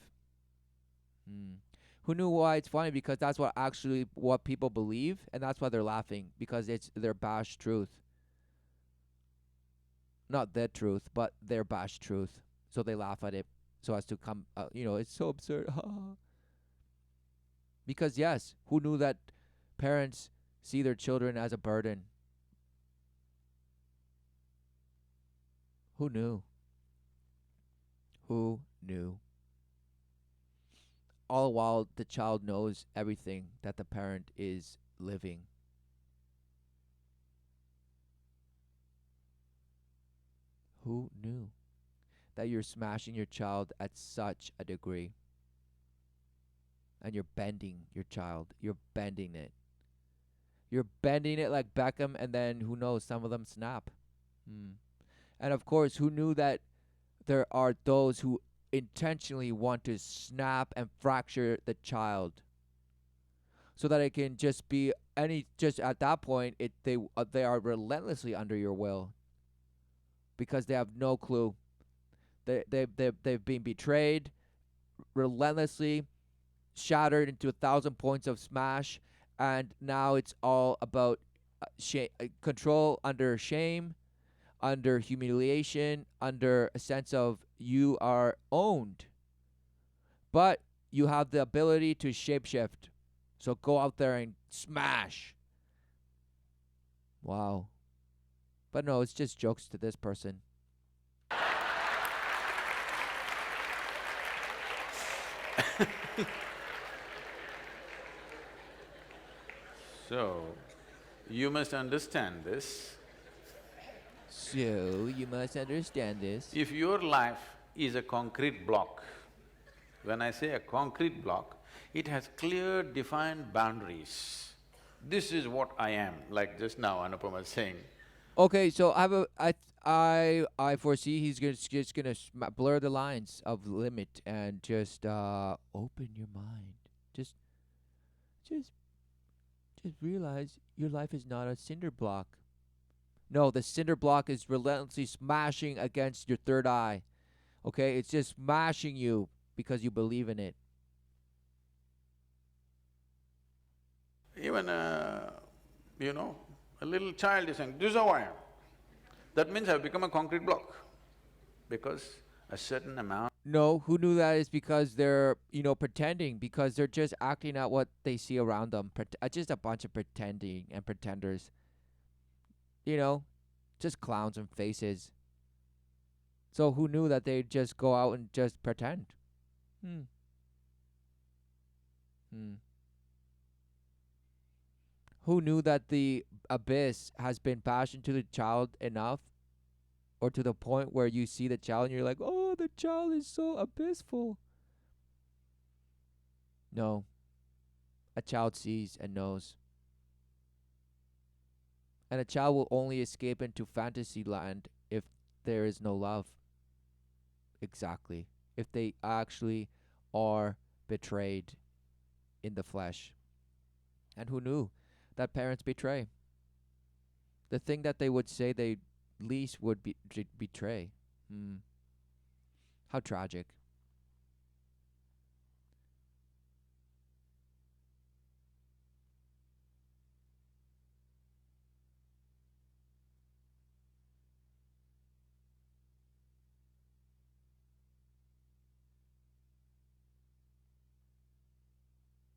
Hmm. Who knew why it's funny? Because that's what people believe, and that's why they're laughing, because it's their bash truth. Not their truth, but their bash truth. So they laugh at it so as to come, it's so absurd. Because, yes, who knew that parents see their children as a burden? Who knew? Who knew? All the while, the child knows everything that the parent is living. Who knew that you're smashing your child at such a degree? And you're bending your child. You're bending it. You're bending it like Beckham, and then who knows, some of them snap. And of course, who knew that there are those who intentionally want to snap and fracture the child so that it can just be just at that point they are relentlessly under your will because they have no clue. They've been betrayed, relentlessly shattered into 1,000 points of smash, and now it's all about control under shame, under humiliation, under a sense of you are owned. But you have the ability to shapeshift. So go out there and smash. Wow. But no, it's just jokes to this person. So, you must understand this. So you must understand this. If your life is a concrete block, when I say a concrete block, it has clear defined boundaries. This is what I am, like just now Anupama was saying. Okay, so I foresee he's just gonna blur the lines of limit and just open your mind. Just just realize your life is not a cinder block. No, the cinder block is relentlessly smashing against your third eye. Okay, it's just smashing you because you believe in it. Even a little child is saying, this is how I am. That means I've become a concrete block. Because a certain amount No, who knew that is because they're, pretending, because they're just acting out what they see around them. Just a bunch of pretending and pretenders. You know, just clowns and faces. So who knew that they'd just go out and just pretend? Hmm. Hmm. Who knew that the abyss has been passionate to the child enough, or to the point where you see the child and you're like, oh, the child is so abyssful? No, a child sees and knows. And a child will only escape into fantasy land if there is no love. Exactly. If they actually are betrayed in the flesh. And who knew that parents betray? The thing that they would say they least would betray. Hmm. How tragic.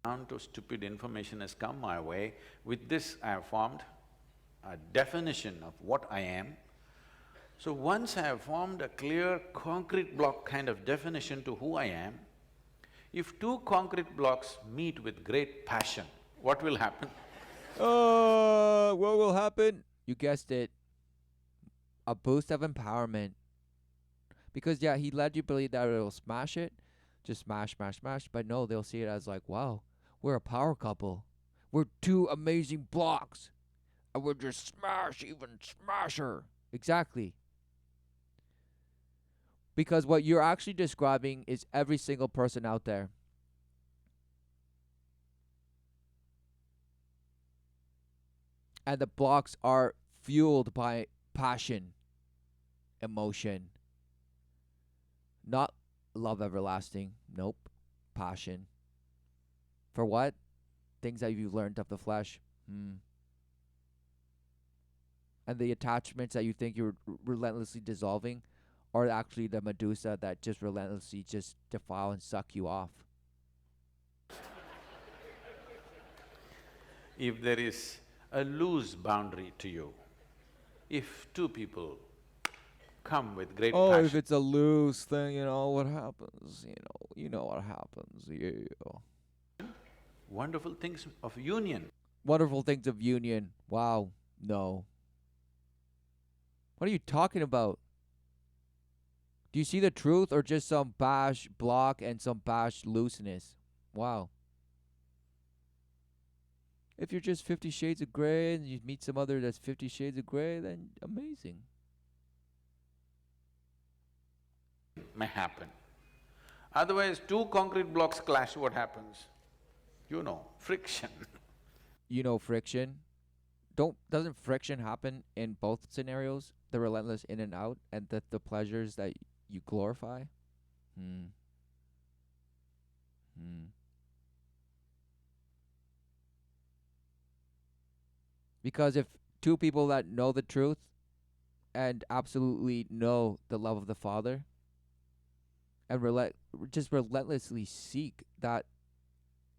Down to stupid information has come my way. With this, I have formed a definition of what I am. So once I have formed a clear concrete block kind of definition to who I am, if two concrete blocks meet with great passion, what will happen? What will happen? You guessed it. A boost of empowerment. Because yeah, he led you believe that it'll smash it, just smash, smash, smash. But no, they'll see it as like, wow, we're a power couple. We're two amazing blocks, and we're just smash, even smasher. Exactly. Because what you're actually describing is every single person out there. And the blocks are fueled by passion, emotion, not love everlasting. Nope. Passion. For what? Things that you've learned of the flesh. Hmm. And the attachments that you think you're relentlessly dissolving are actually the Medusa that just relentlessly just defile and suck you off. If there is a loose boundary to you, if two people come with great Oh, if passion, it's a loose thing, what happens? You know what happens. Yeah. wonderful things of union. Wonderful things of union. Wow. No. What are you talking about? Do you see the truth or just some bash block and some bash looseness? Wow. If you're just 50 Shades of Grey and you meet some other that's 50 Shades of Grey, then amazing. May happen. Otherwise, two concrete blocks clash, what happens? You know, friction. Friction. Doesn't friction happen in both scenarios? The relentless in and out and the pleasures that you glorify? Hmm. Hmm. Because if two people that know the truth and absolutely know the love of the Father and just relentlessly seek that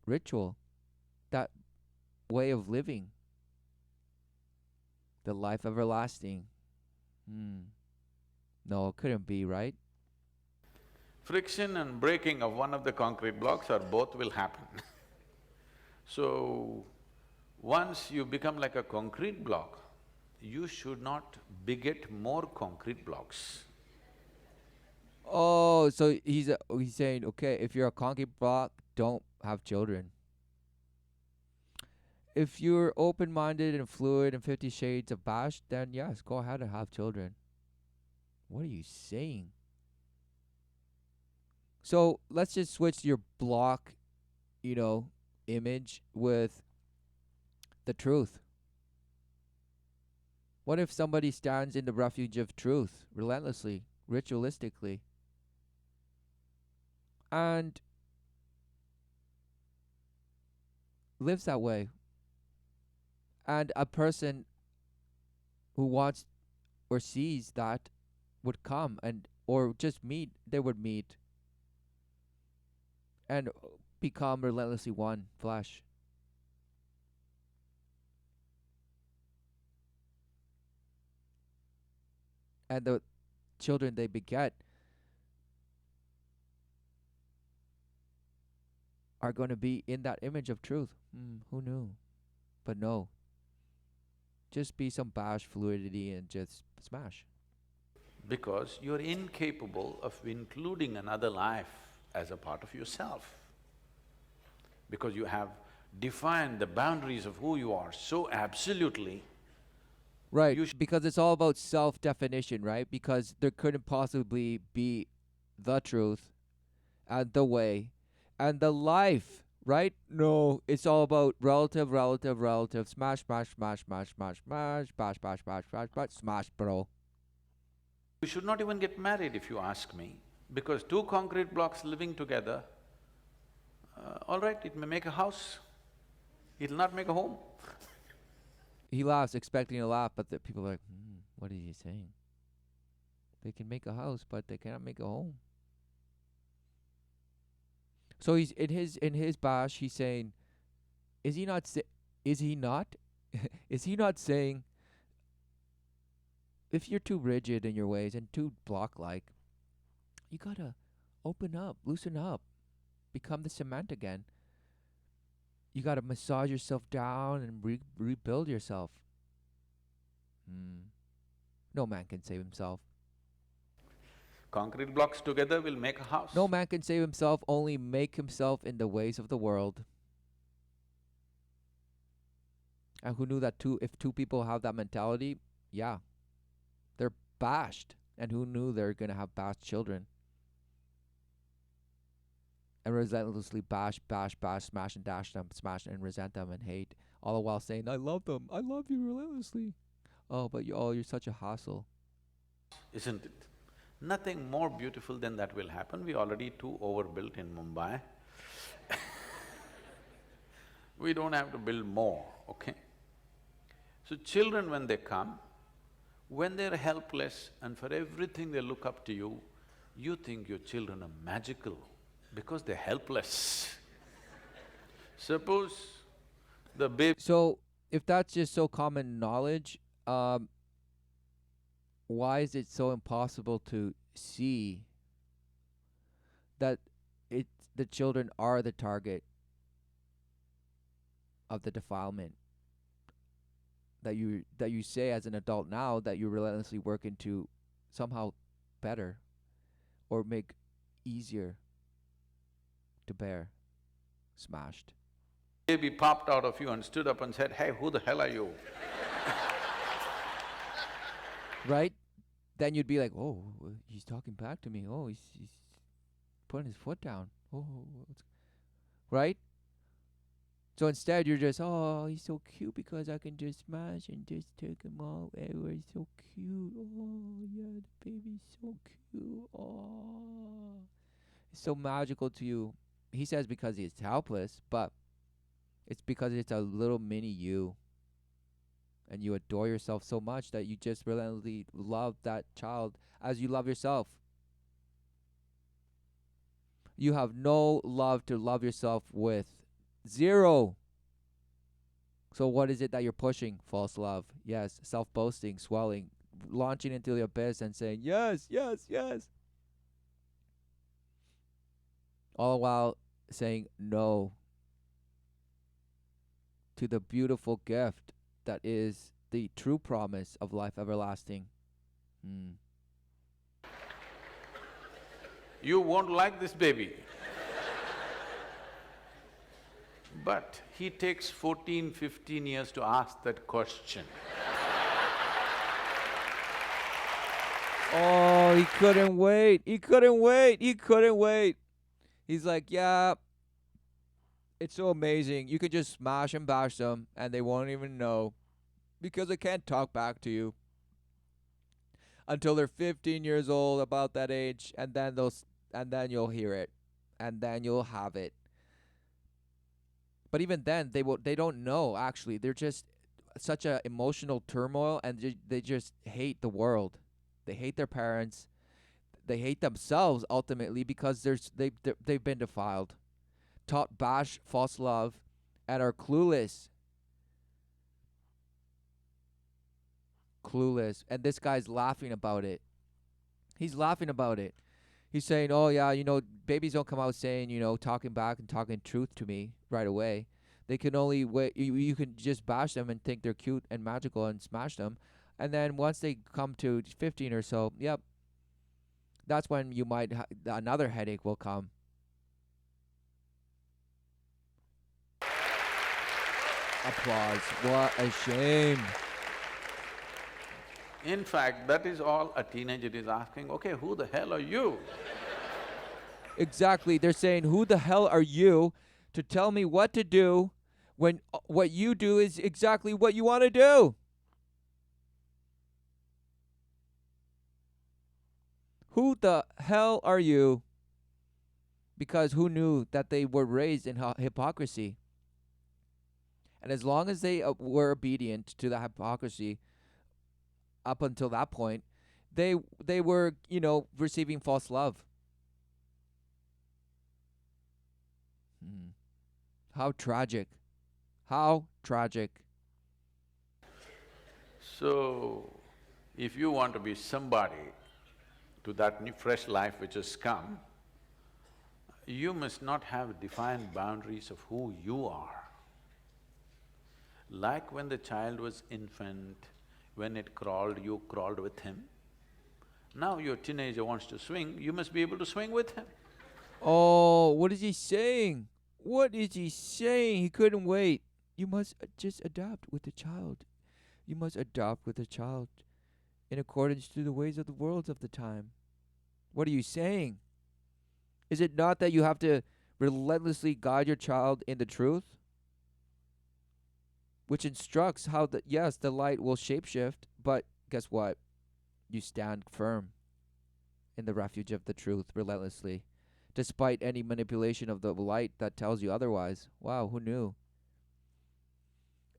ritual, that way of living, the life everlasting. Hmm. No, it couldn't be, right? Friction and breaking of one of the concrete blocks or both will happen. So, once you become like a concrete block, you should not beget more concrete blocks. Oh, so he's saying, okay, if you're a concrete block, don't have children. If you're open-minded and fluid and 50 shades of bash, then yes, go ahead and have children. What are you saying? So let's just switch your block, image with the truth. What if somebody stands in the refuge of truth relentlessly, ritualistically, and lives that way? And a person who wants or sees that would come and or just meet, they would meet. and become relentlessly one flesh. And the children they beget are going to be in that image of truth. Who knew? But no, just be some bash fluidity and just smash. because you're incapable of including another life as a part of yourself. Because you have defined the boundaries of who you are so absolutely, Right, you because it's all about self definition, right? Because there couldn't possibly be the truth and the way and the life, right? No, it's all about relative, relative, relative. Smash, smash, smash, smash, smash, smash, bash, bash, bash, bash, bash, smash, bro. should not even get married if you ask me, because two concrete blocks living together, all right, it may make a house, it'll not make a home. He laughs, expecting a laugh, but the people are like, what is he saying? They can make a house, but they cannot make a home. So he's in his bash. He's saying, is he not? Is he not? Is he not saying, if you're too rigid in your ways and too block-like, you gotta open up, loosen up, become the cement again. You gotta massage yourself down and rebuild yourself. No man can save himself. Concrete blocks together will make a house. No man can save himself, only make himself in the ways of the world. And who knew that if two people have that mentality, yeah, they're bashed. And who knew they're gonna have bashed children? And relentlessly bash, bash, bash, smash and dash them, smash and resent them and hate, all the while saying, I love them, I love you relentlessly. Oh, but you're such a hassle. Isn't it? Nothing more beautiful than that will happen. We're already too overbuilt in Mumbai. We don't have to build more, okay? So children when they come, when they're helpless and for everything they look up to you, you think your children are magical because they're helpless. Suppose the baby… So, if that's just so common knowledge, why is it so impossible to see that the children are the target of the defilement that you say as an adult now that you're relentlessly working to somehow better or make easier to bear? Smashed. baby popped out of you and stood up and said, hey, who the hell are you? Right? Then you'd be like, oh, he's talking back to me. Oh, he's putting his foot down. Oh, right? So instead, you're just, oh, he's so cute because I can just smash and just take him all everywhere. He's so cute. Oh, yeah, the baby's so cute. Oh, it's so magical to you. He says because he's helpless, but it's because it's a little mini you. And you adore yourself so much that you just relentlessly love that child as you love yourself. You have no love to love yourself with. Zero. So what is it that you're pushing? False love. Yes. Self-boasting, swelling, launching into the abyss and saying, yes, yes, yes. All the while saying no to the beautiful gift that is the true promise of life everlasting. You won't like this baby. But he takes 14, 15 years to ask that question. Oh, he couldn't wait. He couldn't wait. He couldn't wait. He's like, yeah, it's so amazing. You can just smash and bash them and they won't even know because they can't talk back to you until they're 15 years old, about that age, and then you'll hear it and then you'll have it. But even then, they don't know, actually. They're just such a emotional turmoil and they just hate the world. They hate their parents. They hate themselves ultimately because they've been defiled. bash false love and are clueless. Clueless. And this guy's laughing about it. He's laughing about it. He's saying, "Oh yeah, babies don't come out saying, talking back and talking truth to me right away. They can only wait. You can just bash them and think they're cute and magical and smash them, and then once they come to 15 or so, yep, that's when you might another headache will come." Applause. What a shame. In fact, that is all a teenager is asking, okay, who the hell are you? Exactly. They're saying, "Who the hell are you to tell me what to do when what you do is exactly what you want to do?" Who the hell are you? Because who knew that they were raised in hypocrisy? And as long as they were obedient to the hypocrisy up until that point, they were, receiving false love. How tragic. How tragic. So, if you want to be somebody to that new fresh life which has come, you must not have defined boundaries of who you are. Like when the child was infant, when it crawled, you crawled with him. Now your teenager wants to swing, you must be able to swing with him. Oh, what is he saying? What is he saying? He couldn't wait. You must just adapt with the child. You must adopt with the child in accordance to the ways of the world of the time. What are you saying? Is it not that you have to relentlessly guide your child in the truth? Which instructs how the light will shapeshift, but guess what? You stand firm in the refuge of the truth relentlessly, despite any manipulation of the light that tells you otherwise. Wow, who knew?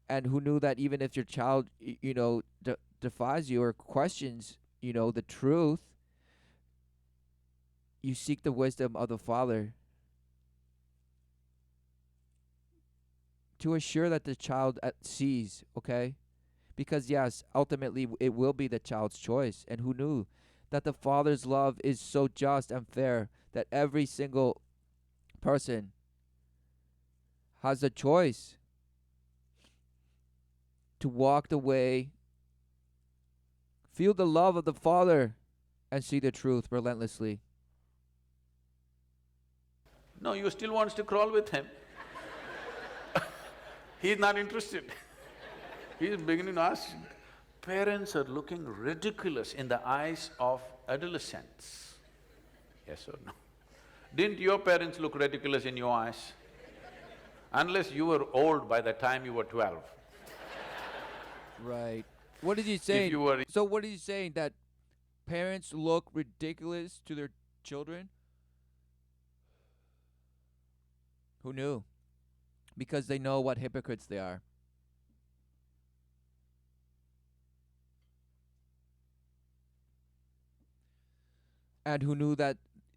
And who knew that even if your child, defies you or questions, the truth, you seek the wisdom of the Father to assure that the child sees, okay? Because yes, ultimately it will be the child's choice. And who knew that the Father's love is so just and fair that every single person has a choice to walk the way, feel the love of the Father, and see the truth relentlessly. No, you still wants to crawl with him. He's not interested. He's beginning to ask. Parents are looking ridiculous in the eyes of adolescents. Yes or no? Didn't your parents look ridiculous in your eyes? Unless you were old by the time you were 12. Right. What is he saying? If you were… So what is he saying? That parents look ridiculous to their children? Who knew? Because they know what hypocrites they are. And who knew that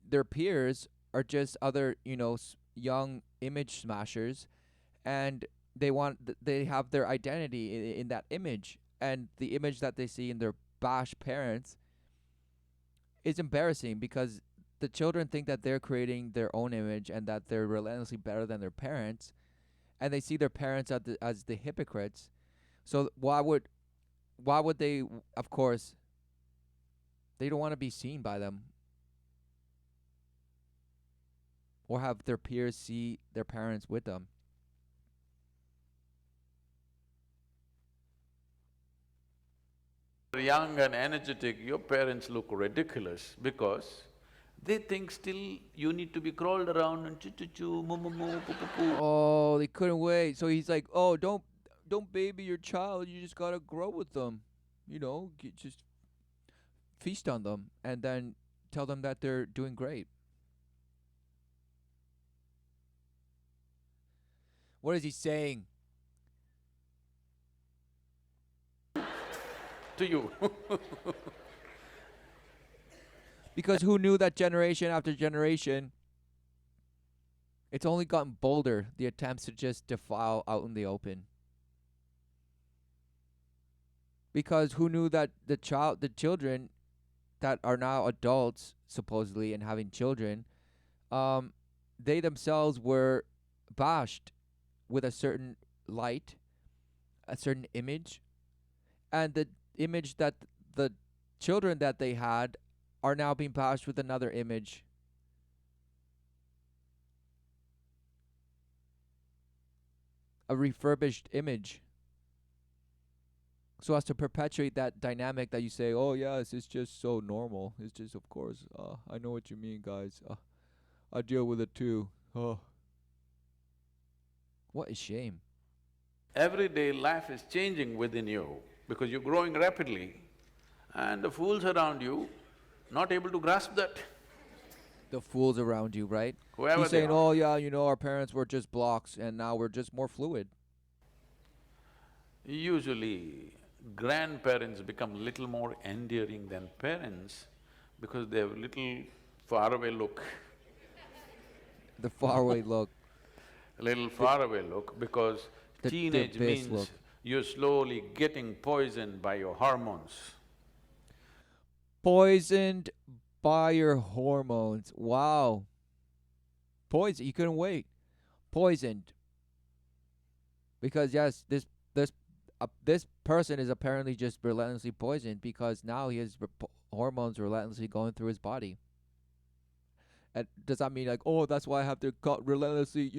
their peers are just other, young image smashers, and they have their identity in that image, and the image that they see in their bash parents is embarrassing because the children think that they're creating their own image and that they're relentlessly better than their parents, and they see their parents as the hypocrites. So why would they? Of course, they don't want to be seen by them or have their peers see their parents with them. young and energetic, your parents look ridiculous because they think still you need to be crawled around and choo-choo-choo, moo-moo-moo, poo-poo-poo. Oh, they couldn't wait. So he's like, "Oh, don't baby your child. You just gotta grow with them. Just feast on them, and then tell them that they're doing great." What is he saying? To you. Because who knew that generation after generation It's only gotten bolder, the attempts to just defile out in the open. Because who knew that the children that are now adults, supposedly, and having children, um, they themselves were bashed with a certain light, a certain image, and the image that the children that they had are now being bashed with another image, a refurbished image, so as to perpetuate that dynamic that you say, oh yes, it's just so normal. It's just, of course, I know what you mean, guys. I deal with it too. Oh, what a shame. Everyday life is changing within you because you're growing rapidly and the fools around you not able to grasp that, The fools around you, right? whoever He's they saying, are. oh yeah, our parents were just blocks and now we're just more fluid. Usually, grandparents become little more endearing than parents because they have little faraway look, The faraway look, a little the faraway look because the teenage abyss means look. you're slowly getting poisoned by your hormones. Poisoned by your hormones. Wow. Poison. You couldn't wait. Poisoned because yes, this person is apparently just relentlessly poisoned because now his hormones relentlessly going through his body. And does that mean like, oh, that's why I have to relentlessly,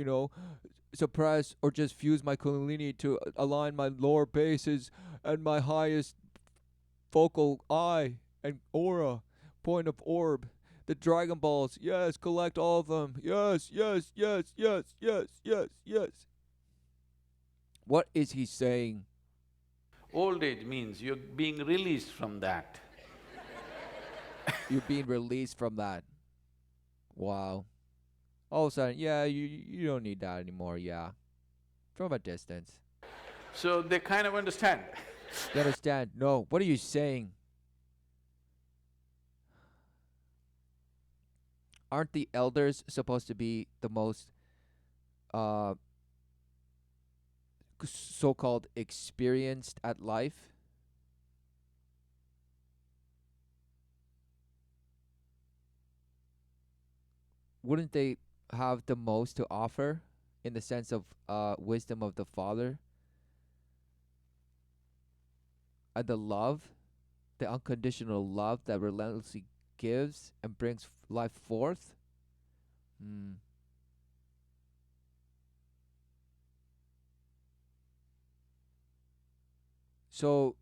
suppress or just fuse my kundalini to align my lower bases and my highest focal eye and aura, point of orb, the Dragon Balls. Yes, collect all of them. Yes, yes, yes, yes, yes, yes, yes. What is he saying? Old age means you're being released from that. You're being released from that. Wow. All of a sudden, yeah, you don't need that anymore. Yeah, from a distance. So they kind of understand. You understand? No. What are you saying? Aren't the elders supposed to be the most uh so-called experienced at life? Wouldn't they have the most to offer in the sense of wisdom of the father and the love, the unconditional love that relentlessly gives and brings life forth? Hmm. So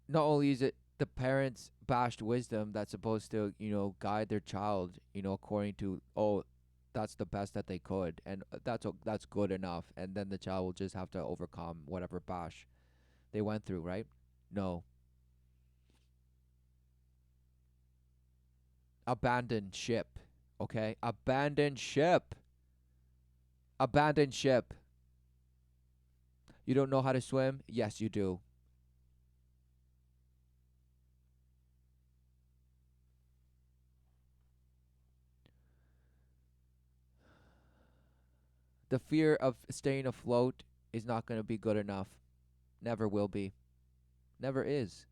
not only is it the parents' bashed wisdom that's supposed to, guide their child, according to, oh, that's the best that they could, and that's good enough, and then the child will just have to overcome whatever bash they went through, right? No, abandon ship, okay? Abandon ship, abandon ship. You don't know how to swim? Yes, you do. The fear of staying afloat is not going to be good enough. Never will be. Never is.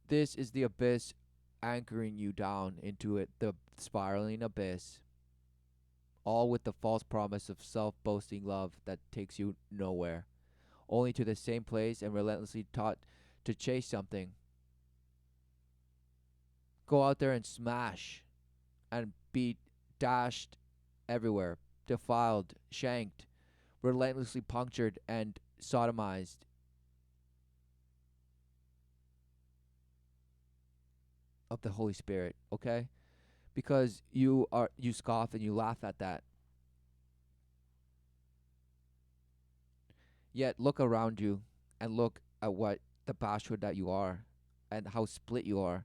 This is the abyss anchoring you down into it, the spiraling abyss, all with the false promise of self boasting love that takes you nowhere, only to the same place and relentlessly taught to chase something. Go out there and smash and be dashed everywhere, defiled, shanked, relentlessly punctured and sodomized of the Holy Spirit, okay? Because you scoff and you laugh at that. Yet look around you and look at what the bashwood that you are and how split you are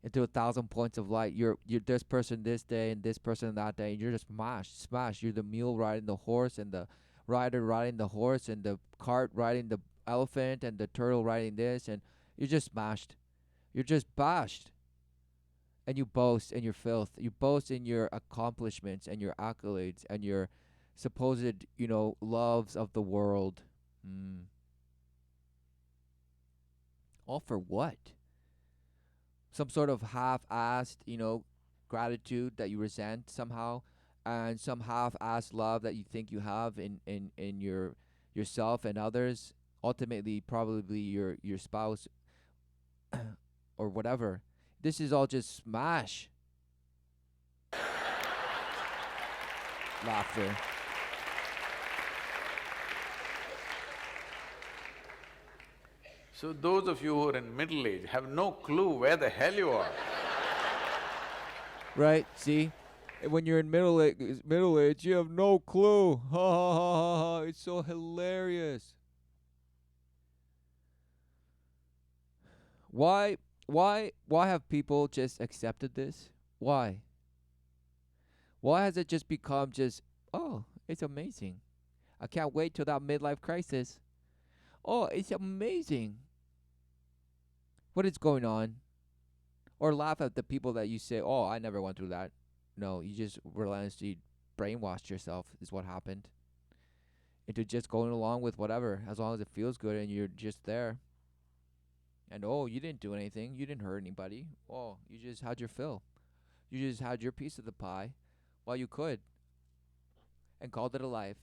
into 1,000 points of light. You're this person this day and this person that day, and you're just smash. You're the mule riding the horse and the rider riding the horse and the cart riding the elephant and the turtle riding this, and you're just smashed. You're just bashed, and you boast in your filth. You boast in your accomplishments and your accolades and your supposed, loves of the world. Mm. All for what? Some sort of half-assed, gratitude that you resent somehow, and some half-assed love that you think you have in yourself and others. Ultimately, probably your spouse or whatever. This is all just smash laughter. So those of you who are in middle age have no clue where the hell you are. Right? See? When you're in middle age, you have no clue. Ha ha ha ha ha. It's so hilarious. Why have people just accepted this? Why? Why has it just become just, oh, it's amazing. I can't wait till that midlife crisis. Oh, it's amazing. What is going on? Or laugh at the people that you say, oh, I never went through that. No, you just relentlessly brainwashed yourself, is what happened. Into just going along with whatever, as long as it feels good and you're just there. And oh, you didn't do anything. You didn't hurt anybody. Oh, you just had your fill. You just had your piece of the pie while you could and called it a life.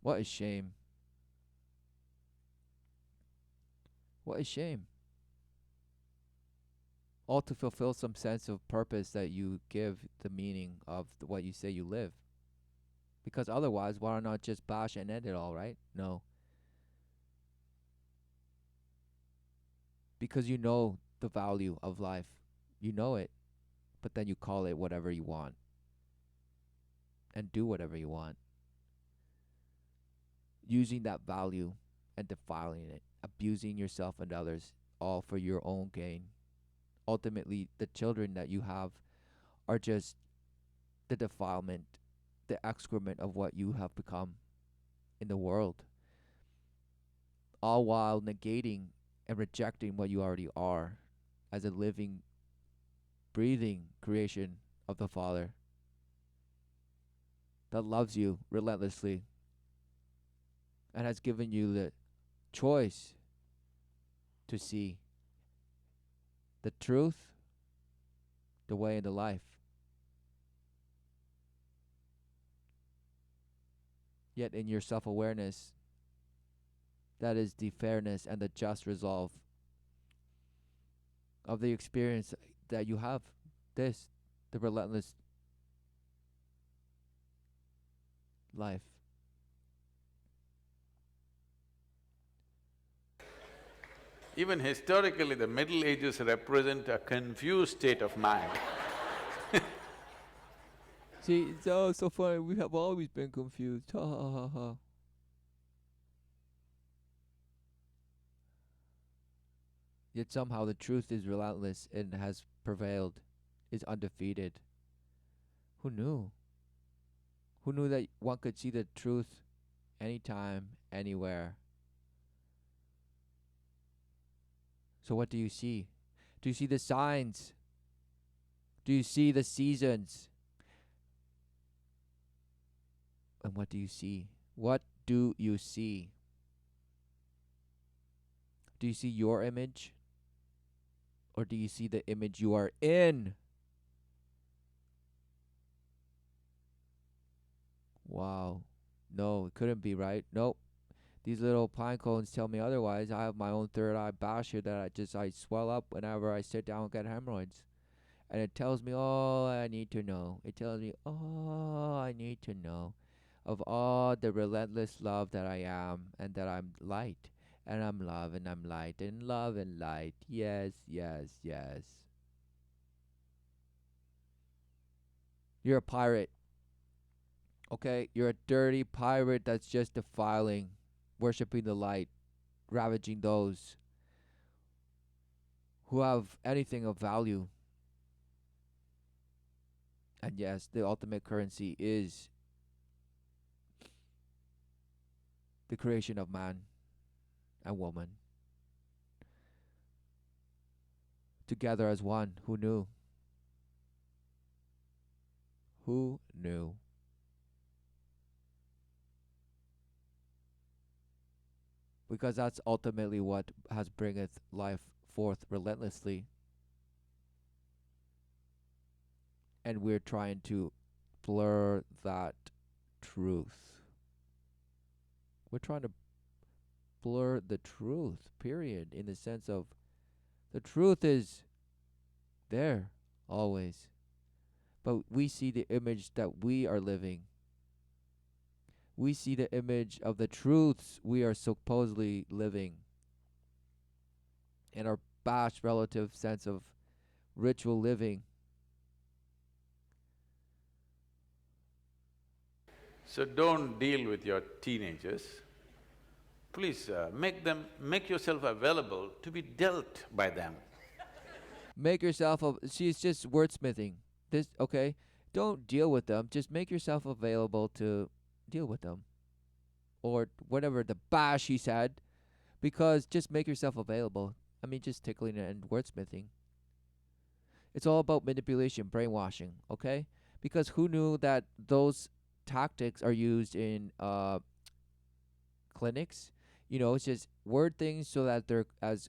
What a shame. What a shame. All to fulfill some sense of purpose that you give the meaning of what you say you live. Because otherwise, why not just bash and end it all, right? No. Because you know the value of life. You know it, but then you call it whatever you want and do whatever you want. Using that value and defiling it, abusing yourself and others, all for your own gain. Ultimately, the children that you have are just the defilement, the excrement of what you have become in the world, all while negating and rejecting what you already are as a living, breathing creation of the Father that loves you relentlessly and has given you the choice to see the truth, the way, and the life. Yet in your self-awareness, that is the fairness and the just resolve of the experience that you have. This, the relentless life. Even historically, the Middle Ages represent a confused state of mind. See, it's all so funny. We have always been confused. Ha ha ha ha. Yet somehow the truth is relentless and has prevailed, is undefeated. Who knew? Who knew that one could see the truth anytime, anywhere? So what do you see? Do you see the signs? Do you see the seasons? And what do you see? What do you see? Do you see your image? Or do you see the image you are in? Wow. No, it couldn't be right. Nope. These little pine cones tell me otherwise. I have my own third eye basher that I swell up whenever I sit down and get hemorrhoids. And it tells me all I need to know. It tells me all I need to know of all the relentless love that I am and that I'm light. And I'm love and I'm light and love and light. Yes, yes, yes. You're a pirate. Okay? You're a dirty pirate that's just defiling, worshipping the light, ravaging those who have anything of value. And yes, the ultimate currency is the creation of man and woman. together as one. Who knew? Who knew? Because that's ultimately what has bringeth life forth relentlessly, and we're trying to blur that truth. We're trying to blur the truth, period, in the sense of the truth is there always. But we see the image that we are living. We see the image of the truths we are supposedly living. And our bash relative sense of ritual living. So don't deal with your teenagers. Please make yourself available to be dealt by them. Make yourself she's just wordsmithing. This okay. Don't deal with them. Just make yourself available to deal with them. Or whatever the bash he said. Because just make yourself available. I mean, just tickling and wordsmithing. It's all about manipulation, brainwashing, okay? Because who knew that those tactics are used in clinics? You know, it's just word things so that they're as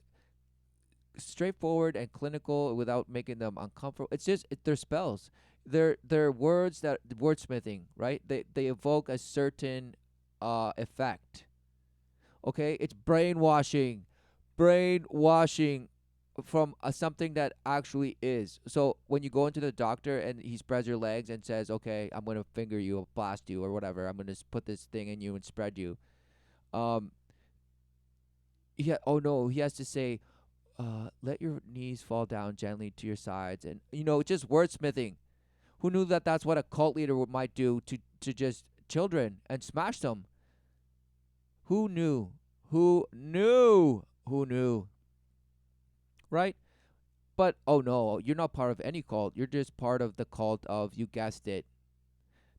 straightforward and clinical without making them uncomfortable. It's just they're spells. They're words that wordsmithing, right? They evoke a certain effect. Okay, it's brainwashing, brainwashing from something that actually is. So when you go into the doctor and he spreads your legs and says, "Okay, I'm gonna finger you, blast you, or whatever. I'm gonna put this thing in you and spread you." Um, oh no, he has to say, "Let your knees fall down gently to your sides," and just wordsmithing. Who knew that that's what a cult leader might do to just children and smash them? Who knew? Who knew? Who knew? Right? But oh no, you're not part of any cult. You're just part of the cult of, you guessed it,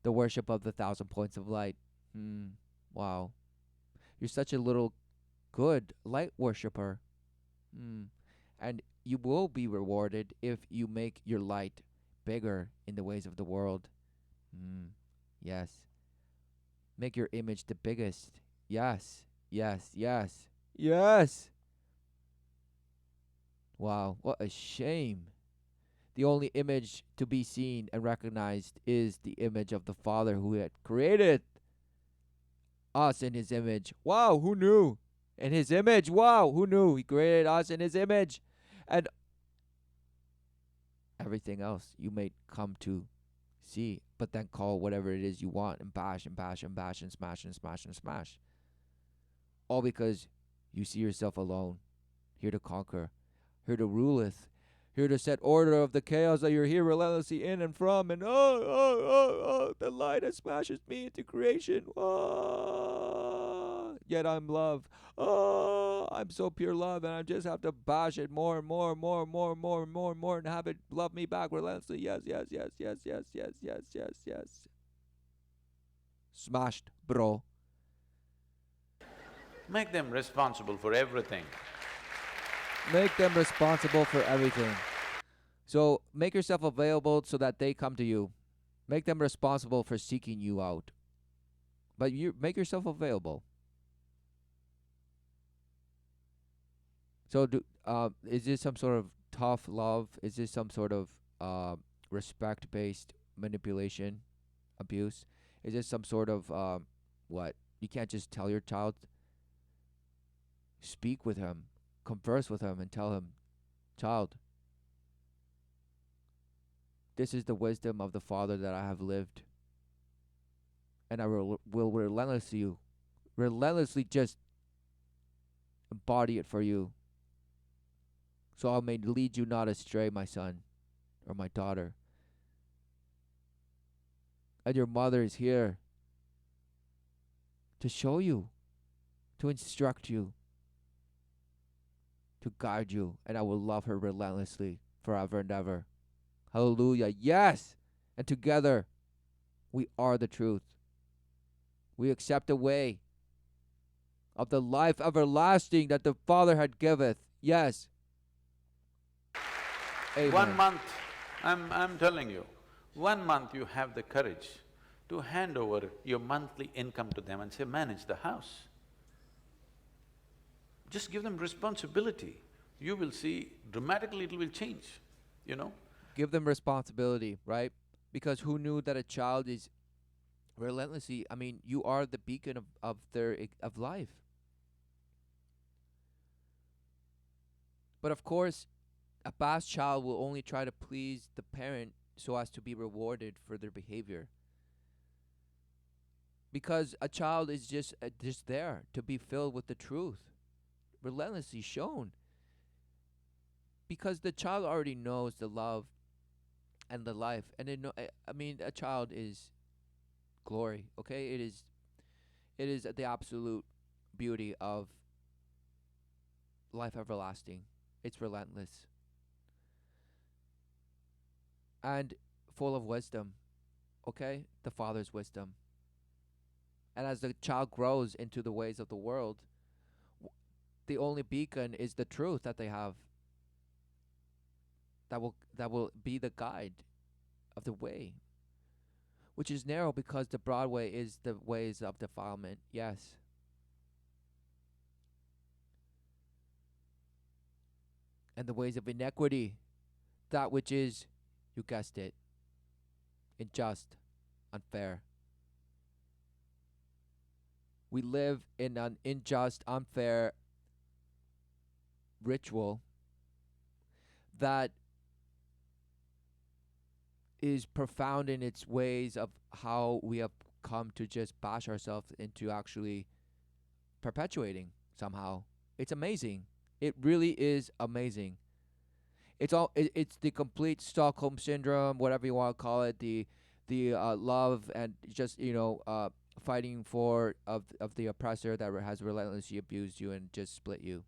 the worship of the thousand points of light. Wow. You're such a little good light worshiper. And you will be rewarded if you make your light bigger in the ways of the world. Yes. Make your image the biggest. Yes. Yes. Yes. Yes. Wow, what a shame. The only image to be seen and recognized is the image of the Father who had created us in his image. Wow, who knew? In his image. Wow, who knew? He created us in his image. And everything else you may come to see, but then call whatever it is you want and bash and bash and bash and smash and smash and smash. All because you see yourself alone, here to conquer, here to ruleth, here to set order of the chaos that you're here relentlessly in and from, and the light that smashes me into creation. Yet I'm love. I'm so pure love, and I just have to bash it more and more and more and more and more and more and more, and have it love me back relentlessly. Yes, yes, yes, yes, yes, yes, yes, yes, yes. Smashed, bro. Make them responsible for everything. Make them responsible for everything. So make yourself available so that they come to you. Make them responsible for seeking you out. But you make yourself available. So is this some sort of tough love? Is this some sort of respect-based manipulation, abuse? Is this some sort of what? You can't just tell your child. Speak with him, converse with him, and tell him, child, this is the wisdom of the Father that I have lived, and I will relentlessly just embody it for you, so I may lead you not astray, my son or my daughter. And your mother is here to show you, to instruct you, to guide you, and I will love her relentlessly forever and ever. Hallelujah. Yes. And together we are the truth. We accept the way of the life everlasting that the Father had giveth. Yes. One Amen. month, I'm telling you, 1 month you have the courage to hand over your monthly income to them and say, manage the house. Just give them responsibility. You will see dramatically it will change, you know? Give them responsibility, right? Because who knew that a child is relentlessly, I mean, you are the beacon of their of life. But of course, a past child will only try to please the parent so as to be rewarded for their behavior. Because a child is just there to be filled with the truth, relentlessly shown. Because the child already knows the love and the life, and I mean, a child is glory. Okay, it is the absolute beauty of life everlasting. It's relentless and full of wisdom. Okay, the father's wisdom. And as the child grows into the ways of the world, the only beacon is the truth that they have, that will be the guide of the way, which is narrow because the broad way is the ways of defilement. Yes. And the ways of inequity, that which is, you guessed it, unjust, unfair. We live in an unjust, unfair ritual that is profound in its ways of how we have come to just bash ourselves into actually perpetuating somehow. It's amazing. It really is amazing. It's the complete Stockholm syndrome, whatever you want to call it, the love and just fighting for of the oppressor that has relentlessly abused you and just split you,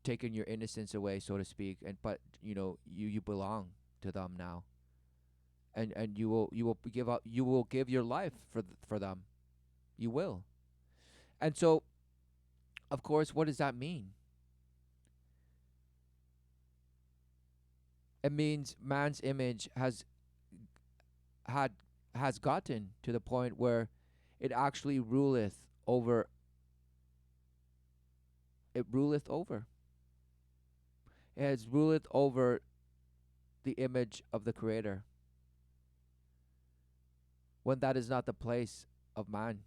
taken your innocence away, so to speak, and but you belong to them now, and you will give your life for them. You will. And so, of course, what does that mean? It means man's image had has gotten to the point where it actually ruleth over. It has ruleth over the image of the creator, when that is not the place of man.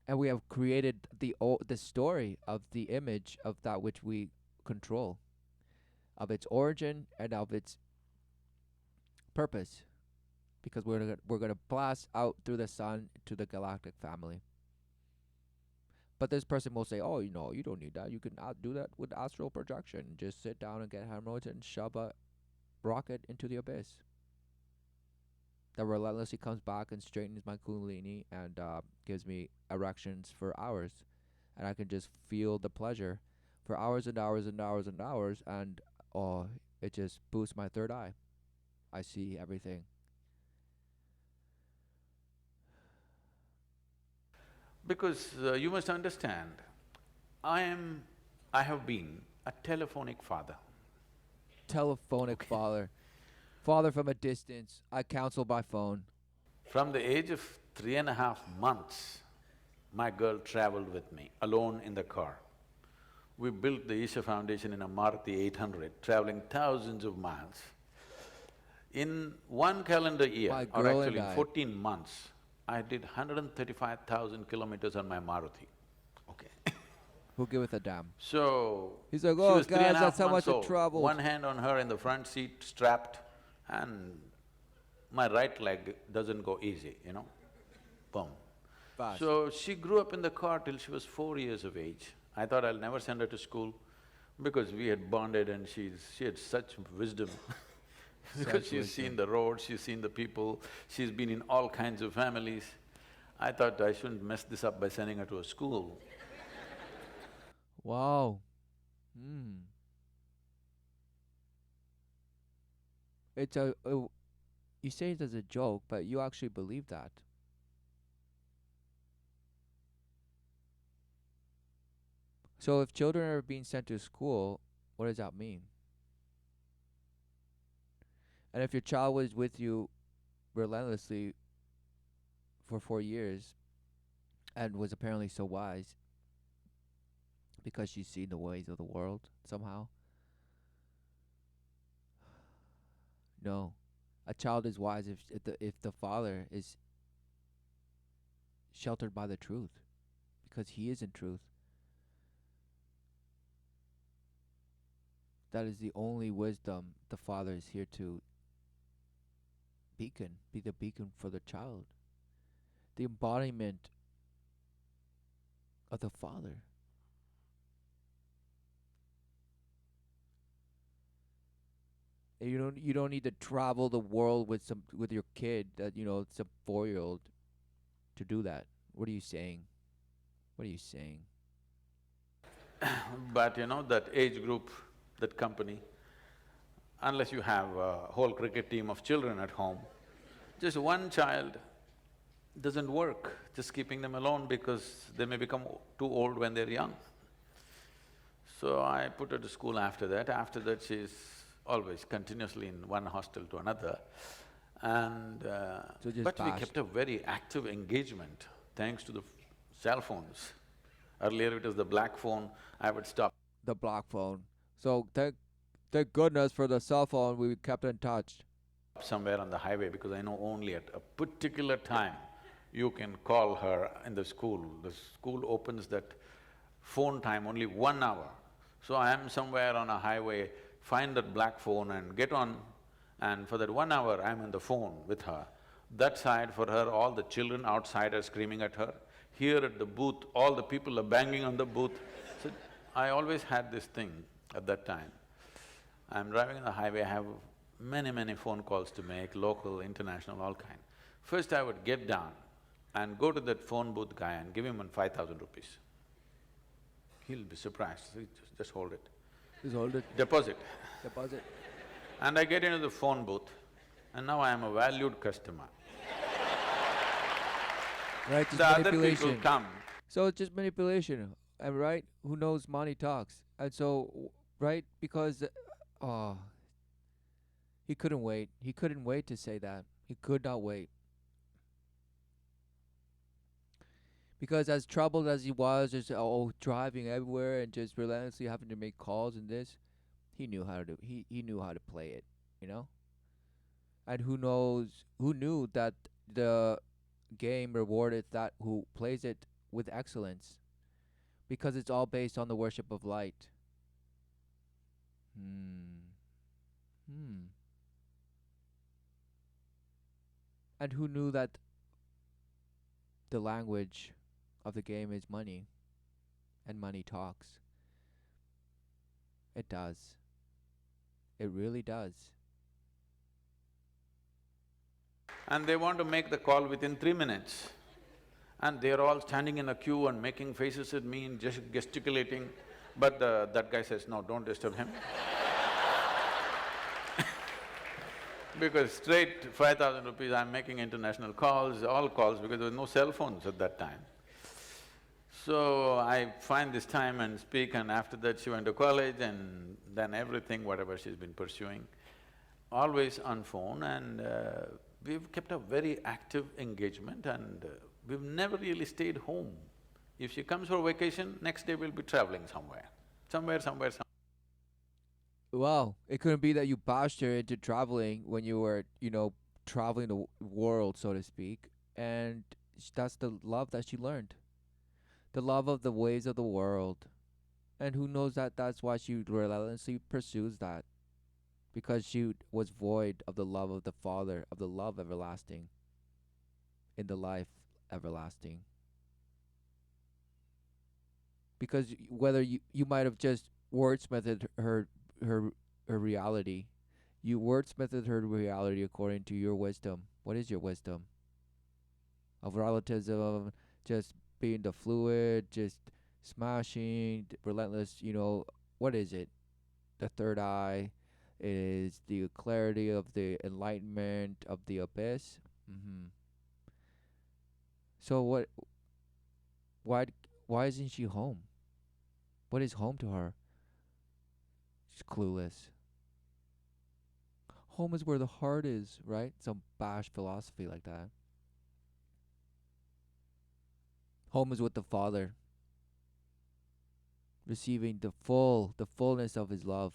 And we have created the story of the image of that which we control, of its origin and of its purpose, because we're gonna blast out through the sun to the galactic family. But this person will say, "Oh, you don't need that. You can do that with astral projection. Just sit down and get hemorrhoids and shove a rocket into the abyss." That relentlessly comes back and straightens my kundalini and gives me erections for hours, and I can just feel the pleasure for hours and hours and hours and hours, and oh, it just boosts my third eye. I see everything. Because you must understand, I am… I have been a telephonic father. Telephonic Okay. father, father from a distance. I counsel by phone. From the age of 3.5 months, my girl traveled with me, alone in the car. We built the Isha Foundation in a Maruti 800, traveling thousands of miles. In one calendar year, My or girl and actually in I. 14 months, I did 135,000 kilometers on my Maruti. Okay. Who giveth a damn? So, He's like, she "Oh, was three and guys, a that's half how months much it old, traveled." one hand on her in the front seat, strapped, and my right leg doesn't go easy, boom. Fast. So she grew up in the car till she was 4 years of age. I thought I'll never send her to school because we had bonded and she had such wisdom because Such she's seen wisdom. the road, she's seen the people, she's been in all kinds of families. I thought I shouldn't mess this up by sending her to a school. Wow. Hmm. It's you say it as a joke, but you actually believe that. So if children are being sent to school, what does that mean? And if your child was with you relentlessly for 4 years and was apparently so wise because she's seen the ways of the world somehow, no, a child is wise if the father is sheltered by the truth because he is in truth. That is the only wisdom the father is here to be the beacon for the child, the embodiment of the father. And you don't need to travel the world with your kid, that some 4 year old, to do that. What are you saying? What are you saying? But that age group, that company, unless you have a whole cricket team of children at home, just one child doesn't work, just keeping them alone because they may become too old when they're young. So I put her to school after that. After that, she's always continuously in one hostel to another. And So just but we bashed. kept a very active engagement thanks to the cell phones. Earlier it was the black phone, I would stop The block phone. So thank goodness for the cell phone. We kept in touch. somewhere on the highway because I know only at a particular time you can call her in the school. The school opens that phone time only 1 hour. So I am somewhere on a highway, find that black phone and get on, and for that 1 hour I'm on the phone with her. That side for her, all the children outside are screaming at her. Here at the booth, all the people are banging on the booth. So I always had this thing at that time. I'm driving on the highway, I have many phone calls to make, local, international, all kind. First I would get down and go to that phone booth guy and give him 5,000 rupees. He'll be surprised, just hold it. Just hold it. Deposit. Deposit. And I get into the phone booth and now I am a valued customer. Right, just The other people manipulation. come, So it's just manipulation, and right? Who knows? Money talks, and so right because, oh, he couldn't wait. He couldn't wait to say that. He could not wait because as troubled as he was, just driving everywhere and just relentlessly having to make calls and this, he knew how to do. He knew how to play it, you know. And who knows? Who knew that the game rewarded that who plays it with excellence, because it's all based on the worship of light. Hmm. Hmm. And who knew that the language of the game is money, and money talks? It does. It really does. and they want to make the call within 3 minutes. And they're all standing in a queue and making faces at me and just gesticulating, but that guy says, no, don't disturb him. Because straight 5,000 rupees, I'm making international calls, all calls, because there was no cell phones at that time. So I find this time and speak, and after that she went to college and then everything, whatever she's been pursuing, always on phone, and we've kept a very active engagement, and we've never really stayed home. If she comes for vacation, next day we'll be traveling somewhere. Somewhere. Wow, it couldn't be that you bashed her into traveling when you were, traveling the world, so to speak, and that's the love that she learned, the love of the ways of the world, and who knows that that's why she relentlessly pursues that, because she was void of the love of the Father, of the love everlasting, in the life everlasting. Because whether you might have just wordsmithed her her reality, you wordsmithed her reality according to your wisdom. What is your wisdom? Of relativism, just being the fluid, just smashing, relentless. What is it? The third eye is the clarity of the enlightenment of the abyss. Mm-hmm. So what? Why? Why isn't she home? What is home to her? She's clueless. Home is where the heart is, right? Some bash philosophy like that. Home is with the Father, receiving the fullness of His love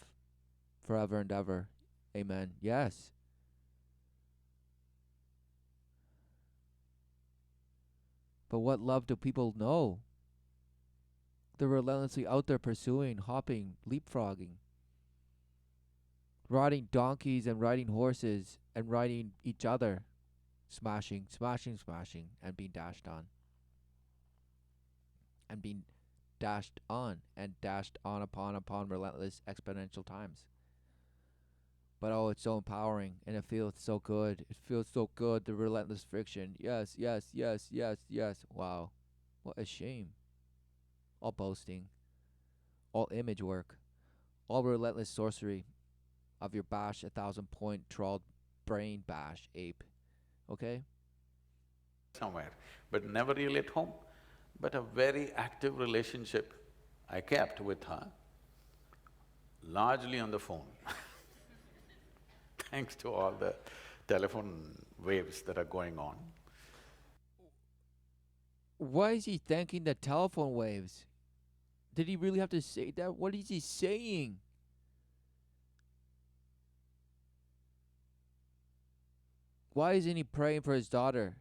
forever and ever. Amen. Yes. But what love do people know? They're relentlessly out there pursuing, hopping, leapfrogging, riding donkeys and riding horses and riding each other, smashing, smashing, smashing, and being dashed on. And being dashed on and dashed on upon relentless exponential times. But oh, it's so empowering and it feels so good. It feels so good, the relentless friction. Yes, yes, yes, yes, yes. Wow. What a shame. All boasting, all image work, all relentless sorcery of your bash 1,000 point trawled brain bash ape. Okay? somewhere, but never really at home. But a very active relationship I kept with her, largely on the phone, thanks to all the telephone waves that are going on. Why is he thanking the telephone waves? Did he really have to say that? What is he saying? Why isn't he praying for his daughter?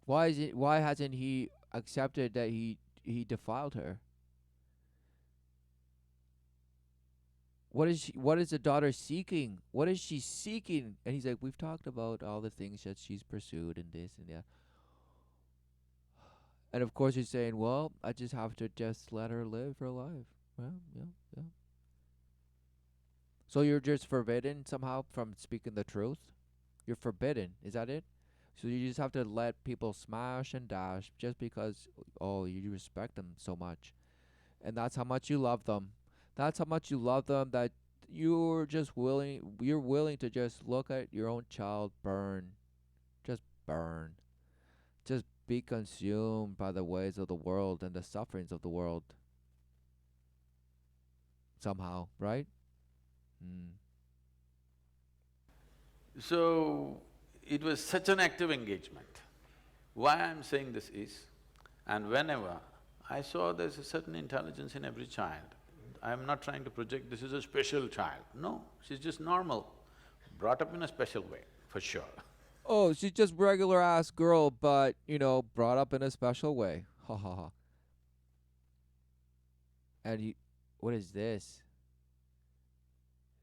Why hasn't he accepted that he defiled her? What is the daughter seeking? What is she seeking? And he's like, we've talked about all the things that she's pursued and this and that. And of course he's saying, well, I just have to just let her live her life. Well, yeah, yeah. So you're just forbidden somehow from speaking the truth? You're forbidden, is that it? So you just have to let people smash and dash just because, oh, you respect them so much. And that's how much you love them. That's how much you love them that you're willing to just look at your own child burn. Just burn. Just be consumed by the ways of the world and the sufferings of the world. Somehow, right? Mm. So, it was such an active engagement. Why I'm saying this is, and whenever I saw there's a certain intelligence in every child, I'm not trying to project this is a special child. No, she's just normal, brought up in a special way, for sure. Oh, she's just regular ass girl, but brought up in a special way. Ha ha ha. And what is this?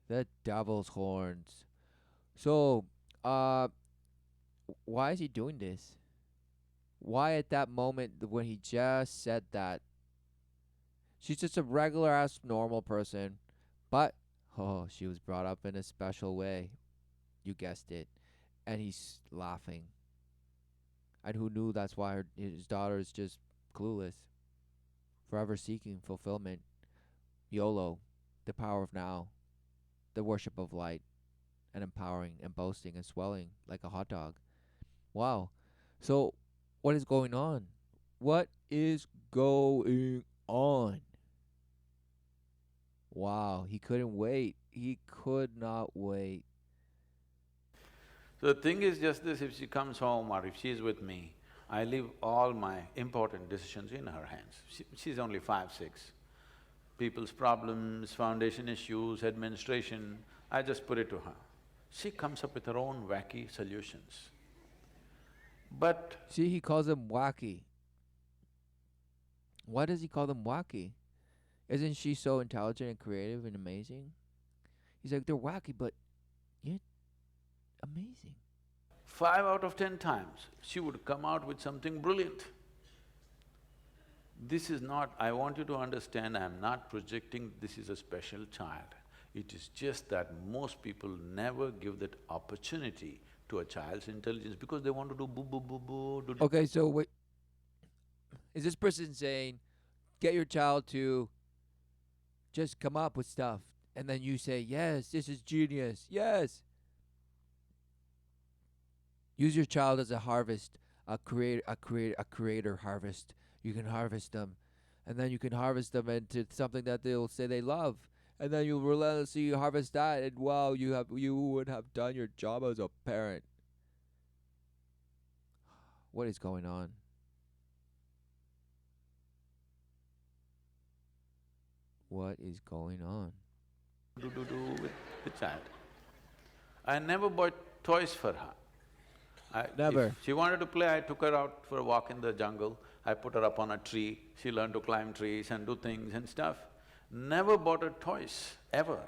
The devil's horns. So, uh, why is he doing this? Why at that moment when he just said that? She's just a regular ass normal person, but oh, she was brought up in a special way. You guessed it. And he's laughing. And who knew that's why his daughter is just clueless, forever seeking fulfillment. YOLO, the power of now, the worship of light, and empowering and boasting and swelling like a hot dog. Wow. So, what is going on? What is going on? Wow, he couldn't wait. He could not wait. So the thing is just this, if she comes home or if she's with me, I leave all my important decisions in her hands. She's only 5, 6. People's problems, foundation issues, administration, I just put it to her. She comes up with her own wacky solutions. But See, he calls them wacky. Why does he call them wacky? Isn't she so intelligent and creative and amazing? He's like, they're wacky, but yet amazing. 5 out of 10 times, she would come out with something brilliant. This is not… I want you to understand, I'm not projecting this is a special child. It is just that most people never give that opportunity to a child's intelligence because they want to do boo boo boo boo, do… Okay, so wait, is this person saying, get your child to just come up with stuff, and then you say, yes, this is genius, yes. Use your child as a harvest, a creator harvest. You can harvest them, and then you can harvest them into something that they'll say they love, and then you relentlessly harvest that, and wow, you would have done your job as a parent. What is going on? What is going on? Do with the child. I never bought toys for her. If Never. she wanted to play, I took her out for a walk in the jungle. I put her up on a tree. She learned to climb trees and do things and stuff. Never bought her toys, ever.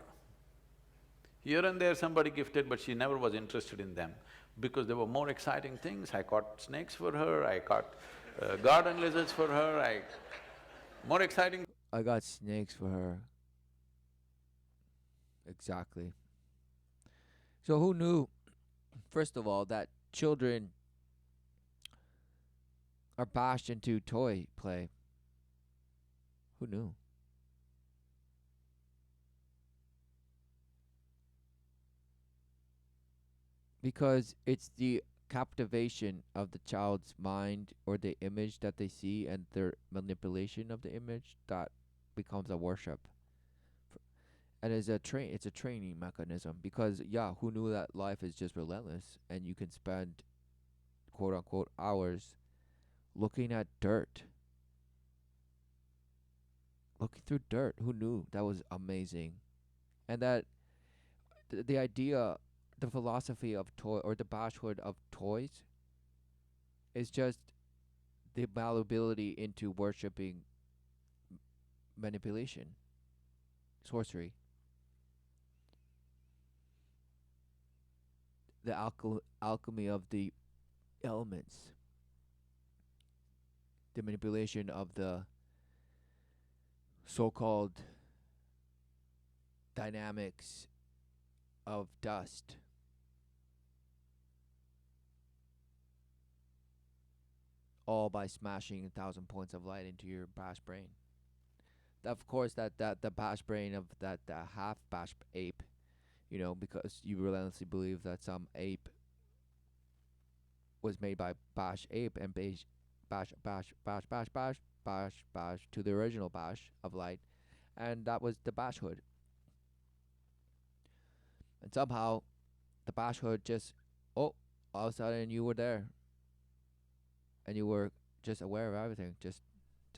Here and there somebody gifted, but she never was interested in them because there were more exciting things. I caught snakes for her, I caught garden lizards for her, more exciting. I got snakes for her. Exactly. So who knew, first of all, that children are bashed into toy play? Who knew? Because it's the captivation of the child's mind or the image that they see and their manipulation of the image that becomes a worship. And it's a training mechanism because yeah, who knew that life is just relentless and you can spend quote unquote hours looking at dirt. Looking through dirt. Who knew? That was amazing. And that the idea, the philosophy of toy or the bashhood of toys is just the malleability into worshipping manipulation, sorcery, the alchemy of the elements, the manipulation of the so-called dynamics of dust, all by smashing 1,000 points of light into your bash brain. Of course, that the bash brain of that half bash ape, because you relentlessly believe that some ape was made by bash ape and bash to the original bash of light, and that was the bash hood. And somehow, the bash hood just, oh, all of a sudden you were there, and you were just aware of everything, just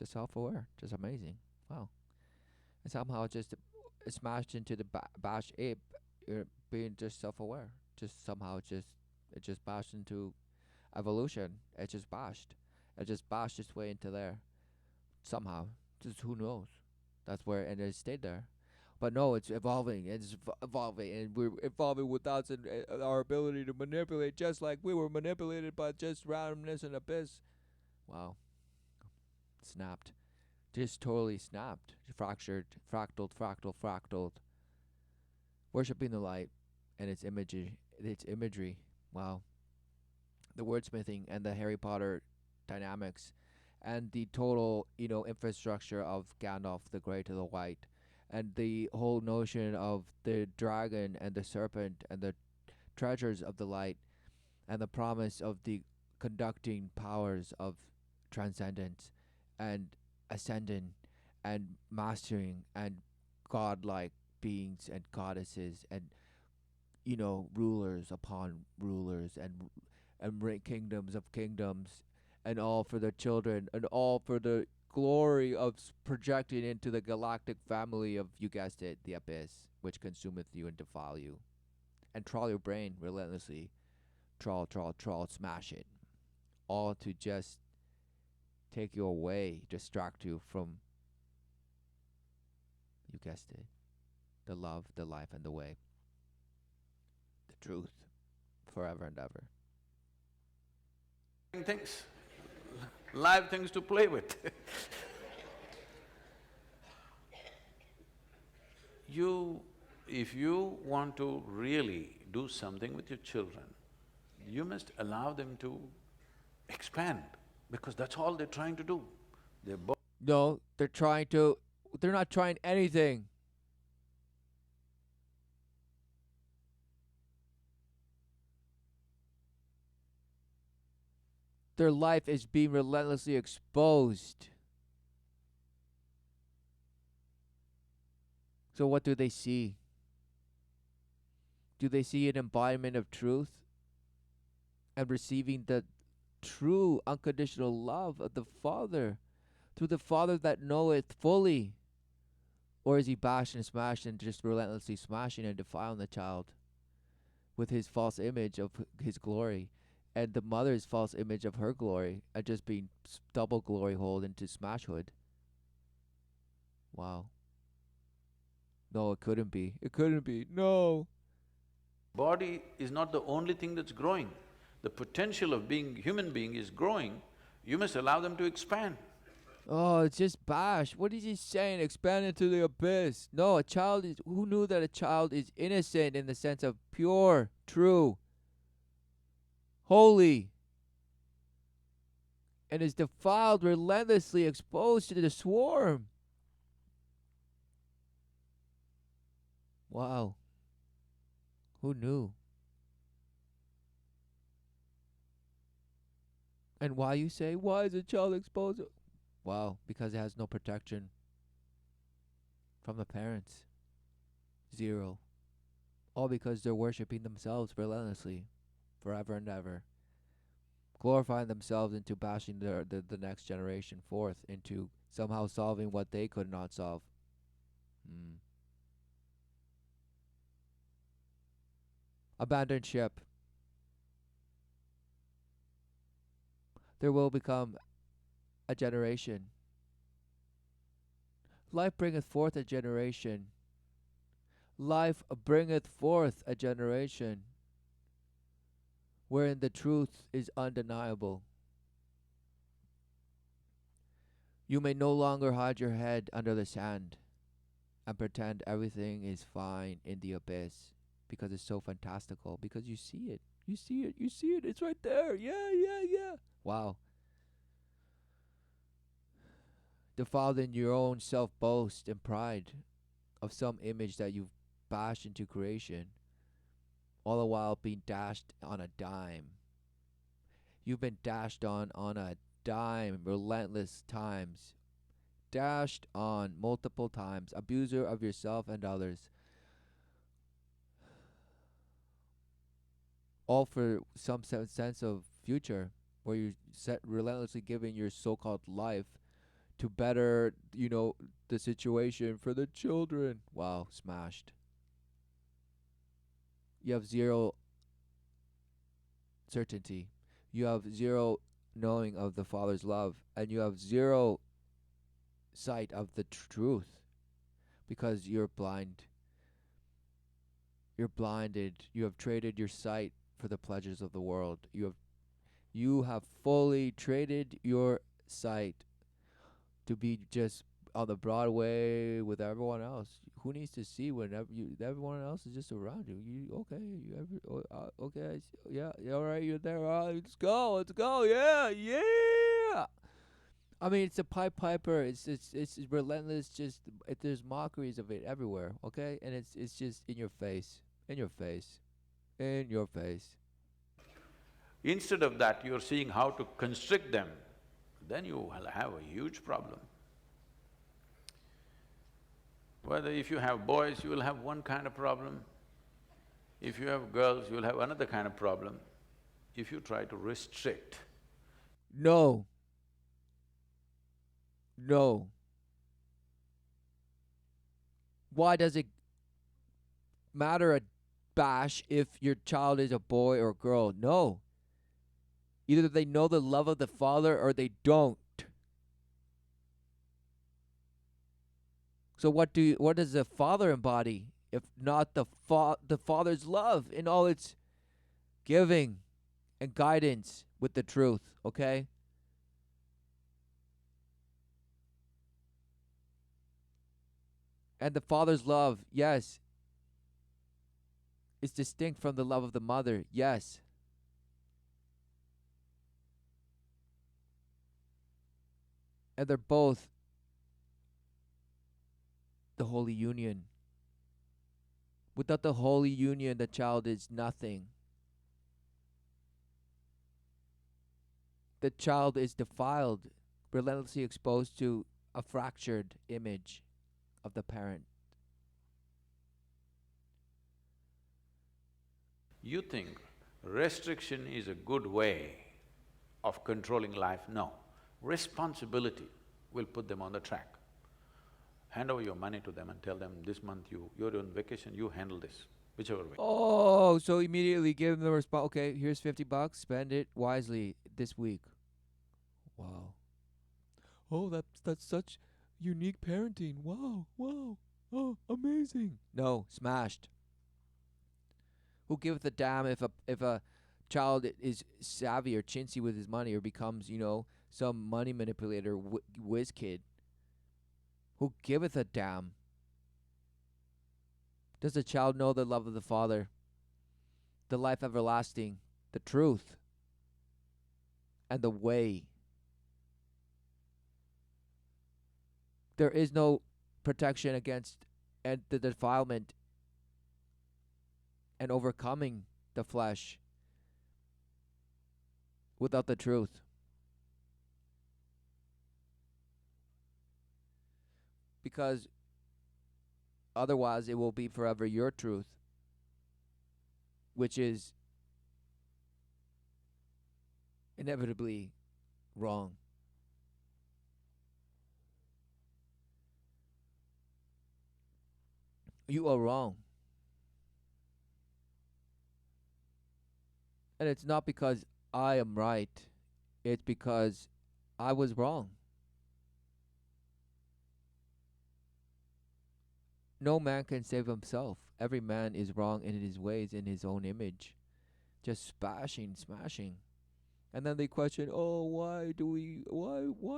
self-aware, just amazing. Wow. And somehow just smashed into the bash ape, you're being just self-aware. Just somehow it just bashed into evolution. It just bashed its way into there somehow. Just who knows? That's where and it stayed there. But no, it's evolving. It's evolving, and we're evolving without our ability to manipulate, just like we were manipulated by just randomness and abyss. Wow, snapped, just totally snapped, fractured, fractaled. Worshipping the light and its imagery. Wow, the wordsmithing and the Harry Potter dynamics, and the total infrastructure of Gandalf the Grey to the White, and the whole notion of the dragon and the serpent and the treasures of the light, and the promise of the conducting powers of transcendence and ascending and mastering and godlike beings and goddesses and rulers upon rulers and kingdoms of kingdoms, and all for the children, and all for the glory of projecting into the galactic family of, you guessed it, the abyss, which consumeth you and defile you, and trawl your brain relentlessly, trawl, smash it, all to just take you away, distract you from, you guessed it, the love, the life, and the way, the truth, forever and ever. Things, live things to play with. If you want to really do something with your children, you must allow them to expand, because that's all they're trying to do. No, they're not trying anything. Their life is being relentlessly exposed. So what do they see? Do they see an embodiment of truth and receiving the true unconditional love of the Father through the Father that knoweth fully? Or is he bashed and smashed and just relentlessly smashing and defiling the child with his false image of his glory and the mother's false image of her glory and just being double glory hole into smashhood? Wow. No, it couldn't be. It couldn't be. No. Body is not the only thing that's growing. The potential of being human being is growing. You must allow them to expand. Oh, it's just bash. What is he saying? Expand into the abyss. No, a child is. Who knew that a child is innocent in the sense of pure, true, holy, and is defiled, relentlessly exposed to the swarm? Wow. Who knew? And why you say, why is a child exposed? Wow, because it has no protection from the parents. Zero. All because they're worshiping themselves relentlessly, forever and ever. Glorifying themselves into bashing the next generation forth into somehow solving what they could not solve. Mm. Abandoned ship. There will become a generation. Life bringeth forth a generation. Life bringeth forth a generation wherein the truth is undeniable. You may no longer hide your head under the sand and pretend everything is fine in the abyss because it's so fantastical, because you see it. You see it. You see it. It's right there. Yeah, yeah, yeah. Wow. Defiled in your own self boast and pride of some image that you've bashed into creation, all the while being dashed on a dime. You've been dashed on a dime, relentless times, dashed on multiple times, abuser of yourself and others, all for some sense of future where you're relentlessly giving your so-called life to better, the situation for the children. Wow, smashed. You have zero certainty. You have zero knowing of the Father's love, and you have zero sight of the truth because you're blind. You're blinded. You have traded your sight for the pleasures of the world. You have fully traded your sight to be just on the Broadway with everyone else. Who needs to see when everyone else is just around you? Okay, yeah, all right, you're there. All right, let's go, yeah, yeah. I mean, it's a Piper. It's relentless. Just there's mockeries of it everywhere. Okay, and it's just in your face, in your face, in your face. Instead of that, you're seeing how to constrict them, then you will have a huge problem. Whether if you have boys, you will have one kind of problem. If you have girls, you will have another kind of problem. If you try to restrict… No. No. Why does it matter a bash if your child is a boy or a girl? No. Either they know the love of the Father or they don't. So what does the Father embody if not the Father's love in all its giving and guidance with the truth, okay? And the Father's love, yes, is distinct from the love of the mother, yes. And they're both the holy union. Without the holy union, the child is nothing. The child is defiled, relentlessly exposed to a fractured image of the parent. You think restriction is a good way of controlling life? No. Responsibility will put them on the track. Hand over your money to them and tell them, this month you're on vacation, you handle this, whichever way. Oh, so immediately give them the response. Okay, here's $50. Spend it wisely this week. Wow. Oh, that's such unique parenting. Wow, wow. Oh, amazing. No, smashed. Who giveth a damn if a child is savvy or chintzy with his money or becomes, some money manipulator whiz kid? Who giveth a damn? Does the child know the love of the Father, the life everlasting, the truth, and the way? There is no protection against and the defilement and overcoming the flesh without the truth. Because otherwise it will be forever your truth, which is inevitably wrong. You are wrong. And it's not because I am right, it's because I was wrong. No man can save himself. Every man is wrong in his ways, in his own image. Just smashing. And then they question, oh, why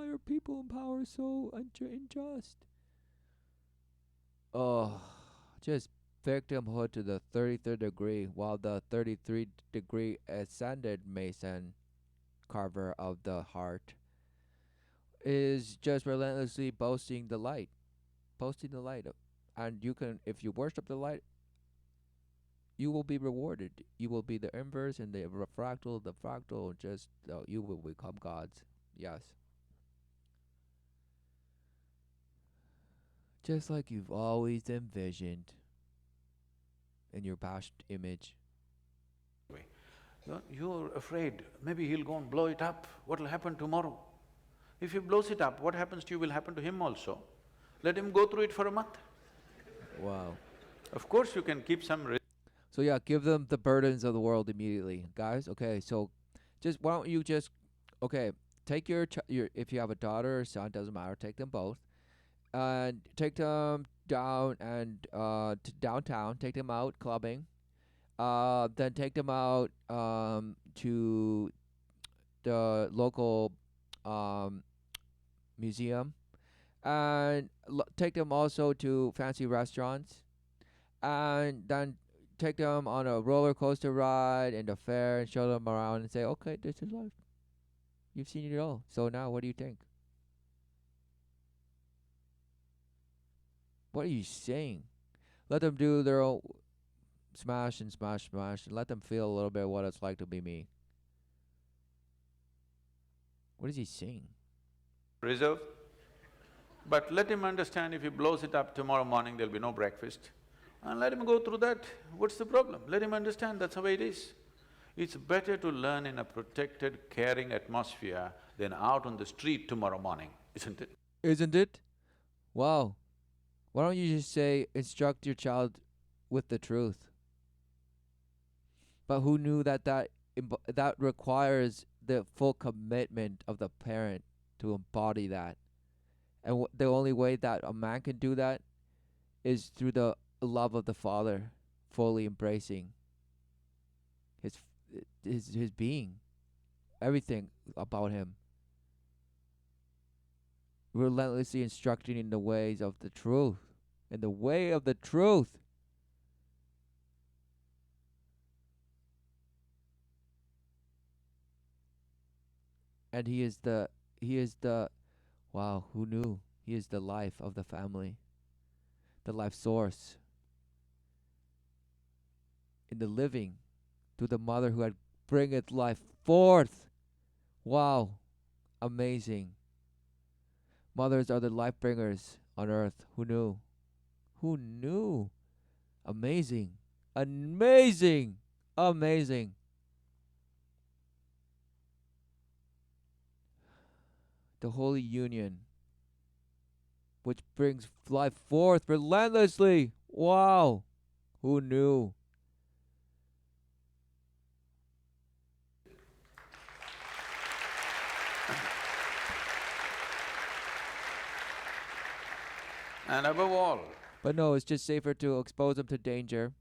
are people in power so unjust? Oh, just victimhood to the 33rd degree, while the 33-degree ascended Mason carver of the heart is just relentlessly posting the light. And you can, if you worship the light, you will be rewarded. You will be the inverse and the fractal, just you will become gods. Yes. Just like you've always envisioned in your past image. You're afraid, maybe he'll go and blow it up, what'll happen tomorrow? If he blows it up, what happens to you will happen to him also. Let him go through it for a month. Wow. Of course you can keep some So yeah, give them the burdens of the world immediately, guys. Okay, so why don't you take your if you have a daughter or son, doesn't matter, take them both, and take them down and to downtown, take them out clubbing, then take them out to the local um museum, and take them also to fancy restaurants, and then take them on a roller coaster ride and the fair and show them around and say, okay, this is life. You've seen it all. So now what do you think? What are you saying? Let them do their own smash and and let them feel a little bit what it's like to be me. What is he saying? reserve. But let him understand if he blows it up tomorrow morning, there'll be no breakfast. And let him go through that, what's the problem? Let him understand that's the way it is. It's better to learn in a protected, caring atmosphere than out on the street tomorrow morning, isn't it? Isn't it? Wow. Why don't you just say, instruct your child with the truth? But who knew that requires the full commitment of the parent to embody that? And the only way that a man can do that is through the love of the Father, fully embracing his his being, everything about him, relentlessly instructing in the ways of the truth, in the way of the truth. And he is the wow, who knew? He is the life of the family, the life source. In the living, to the mother who had bringeth life forth. Wow, amazing. Mothers are the life bringers on earth. Who knew? Who knew? Amazing. Amazing. Amazing. The Holy Union, which brings life forth relentlessly. Wow. Who knew? And above all, But no, it's just safer to expose them to danger.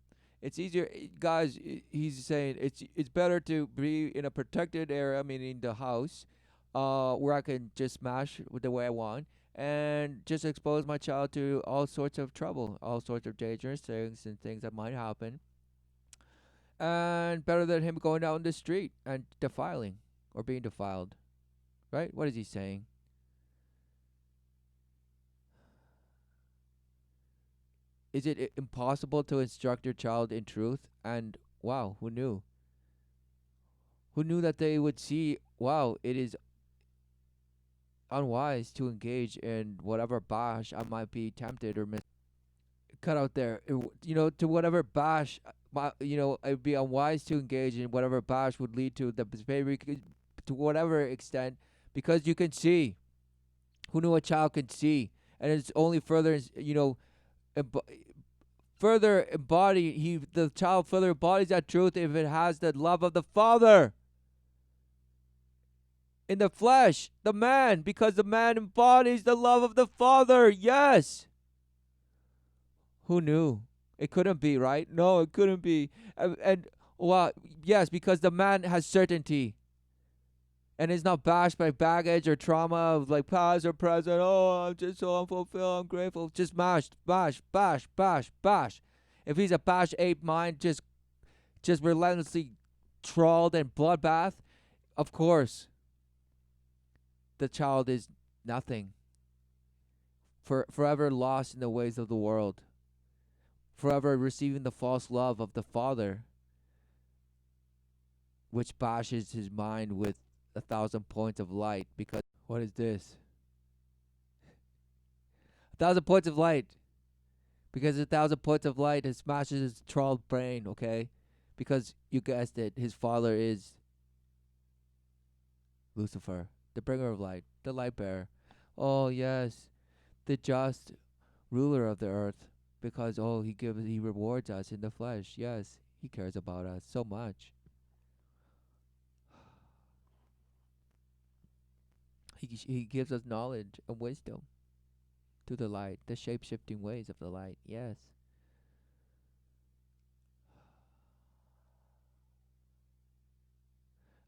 It's easier, guys. He's saying it's better to be in a protected area, meaning the house, where I can just smash with the way I want, and just expose my child to all sorts of trouble, all sorts of dangerous things and things that might happen. And better than him going out in the street and defiling or being defiled, right? What is he saying? Is it impossible to instruct your child in truth? And wow, who knew? Who knew that they would see, wow, it is unwise to engage in whatever bash I might be tempted or cut out there. To whatever bash, it'd be unwise to engage in whatever bash would lead to the baby to whatever extent, because you can see. Who knew a child can see, and it's only further, emb- further embody the child further embodies that truth if it has the love of the Father in the flesh, the man, because the man embodies the love of the Father. Yes. Who knew? It couldn't be, right? No, it couldn't be. And well, yes, because the man has certainty and is not bashed by baggage or trauma of like past or present. Oh, I'm just so unfulfilled. I'm grateful. Just bash, bash, bash, bash. If he's a bash ape mind, just relentlessly trawled and bloodbath, of course, the child is nothing. Forever lost in the ways of the world, forever receiving the false love of the Father, which bashes his mind with 1,000 points of light. Because what is this? 1,000 points of light. Because 1,000 points of light it smashes his trawled brain, okay? Because you guessed it, his father is Lucifer, the bringer of light, the light bearer. Oh yes, the just ruler of the earth. Because he rewards us in the flesh. Yes, he cares about us so much. He gives us knowledge and wisdom to the light, the shape shifting ways of the light. Yes.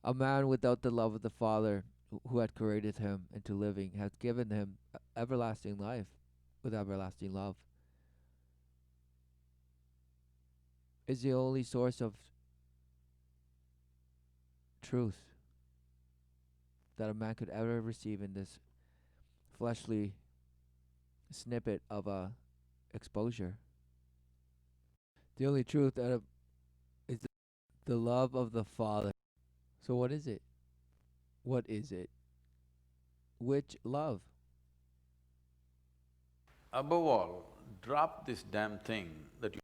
A man without the love of the Father who had created him into living has given him everlasting life with everlasting love, is the only source of truth that a man could ever receive in this fleshly snippet of a exposure. The only truth is the love of the Father. So what is it? What is it? Which love? above all, drop this damn thing that you,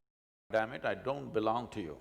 damn it, I don't belong to you.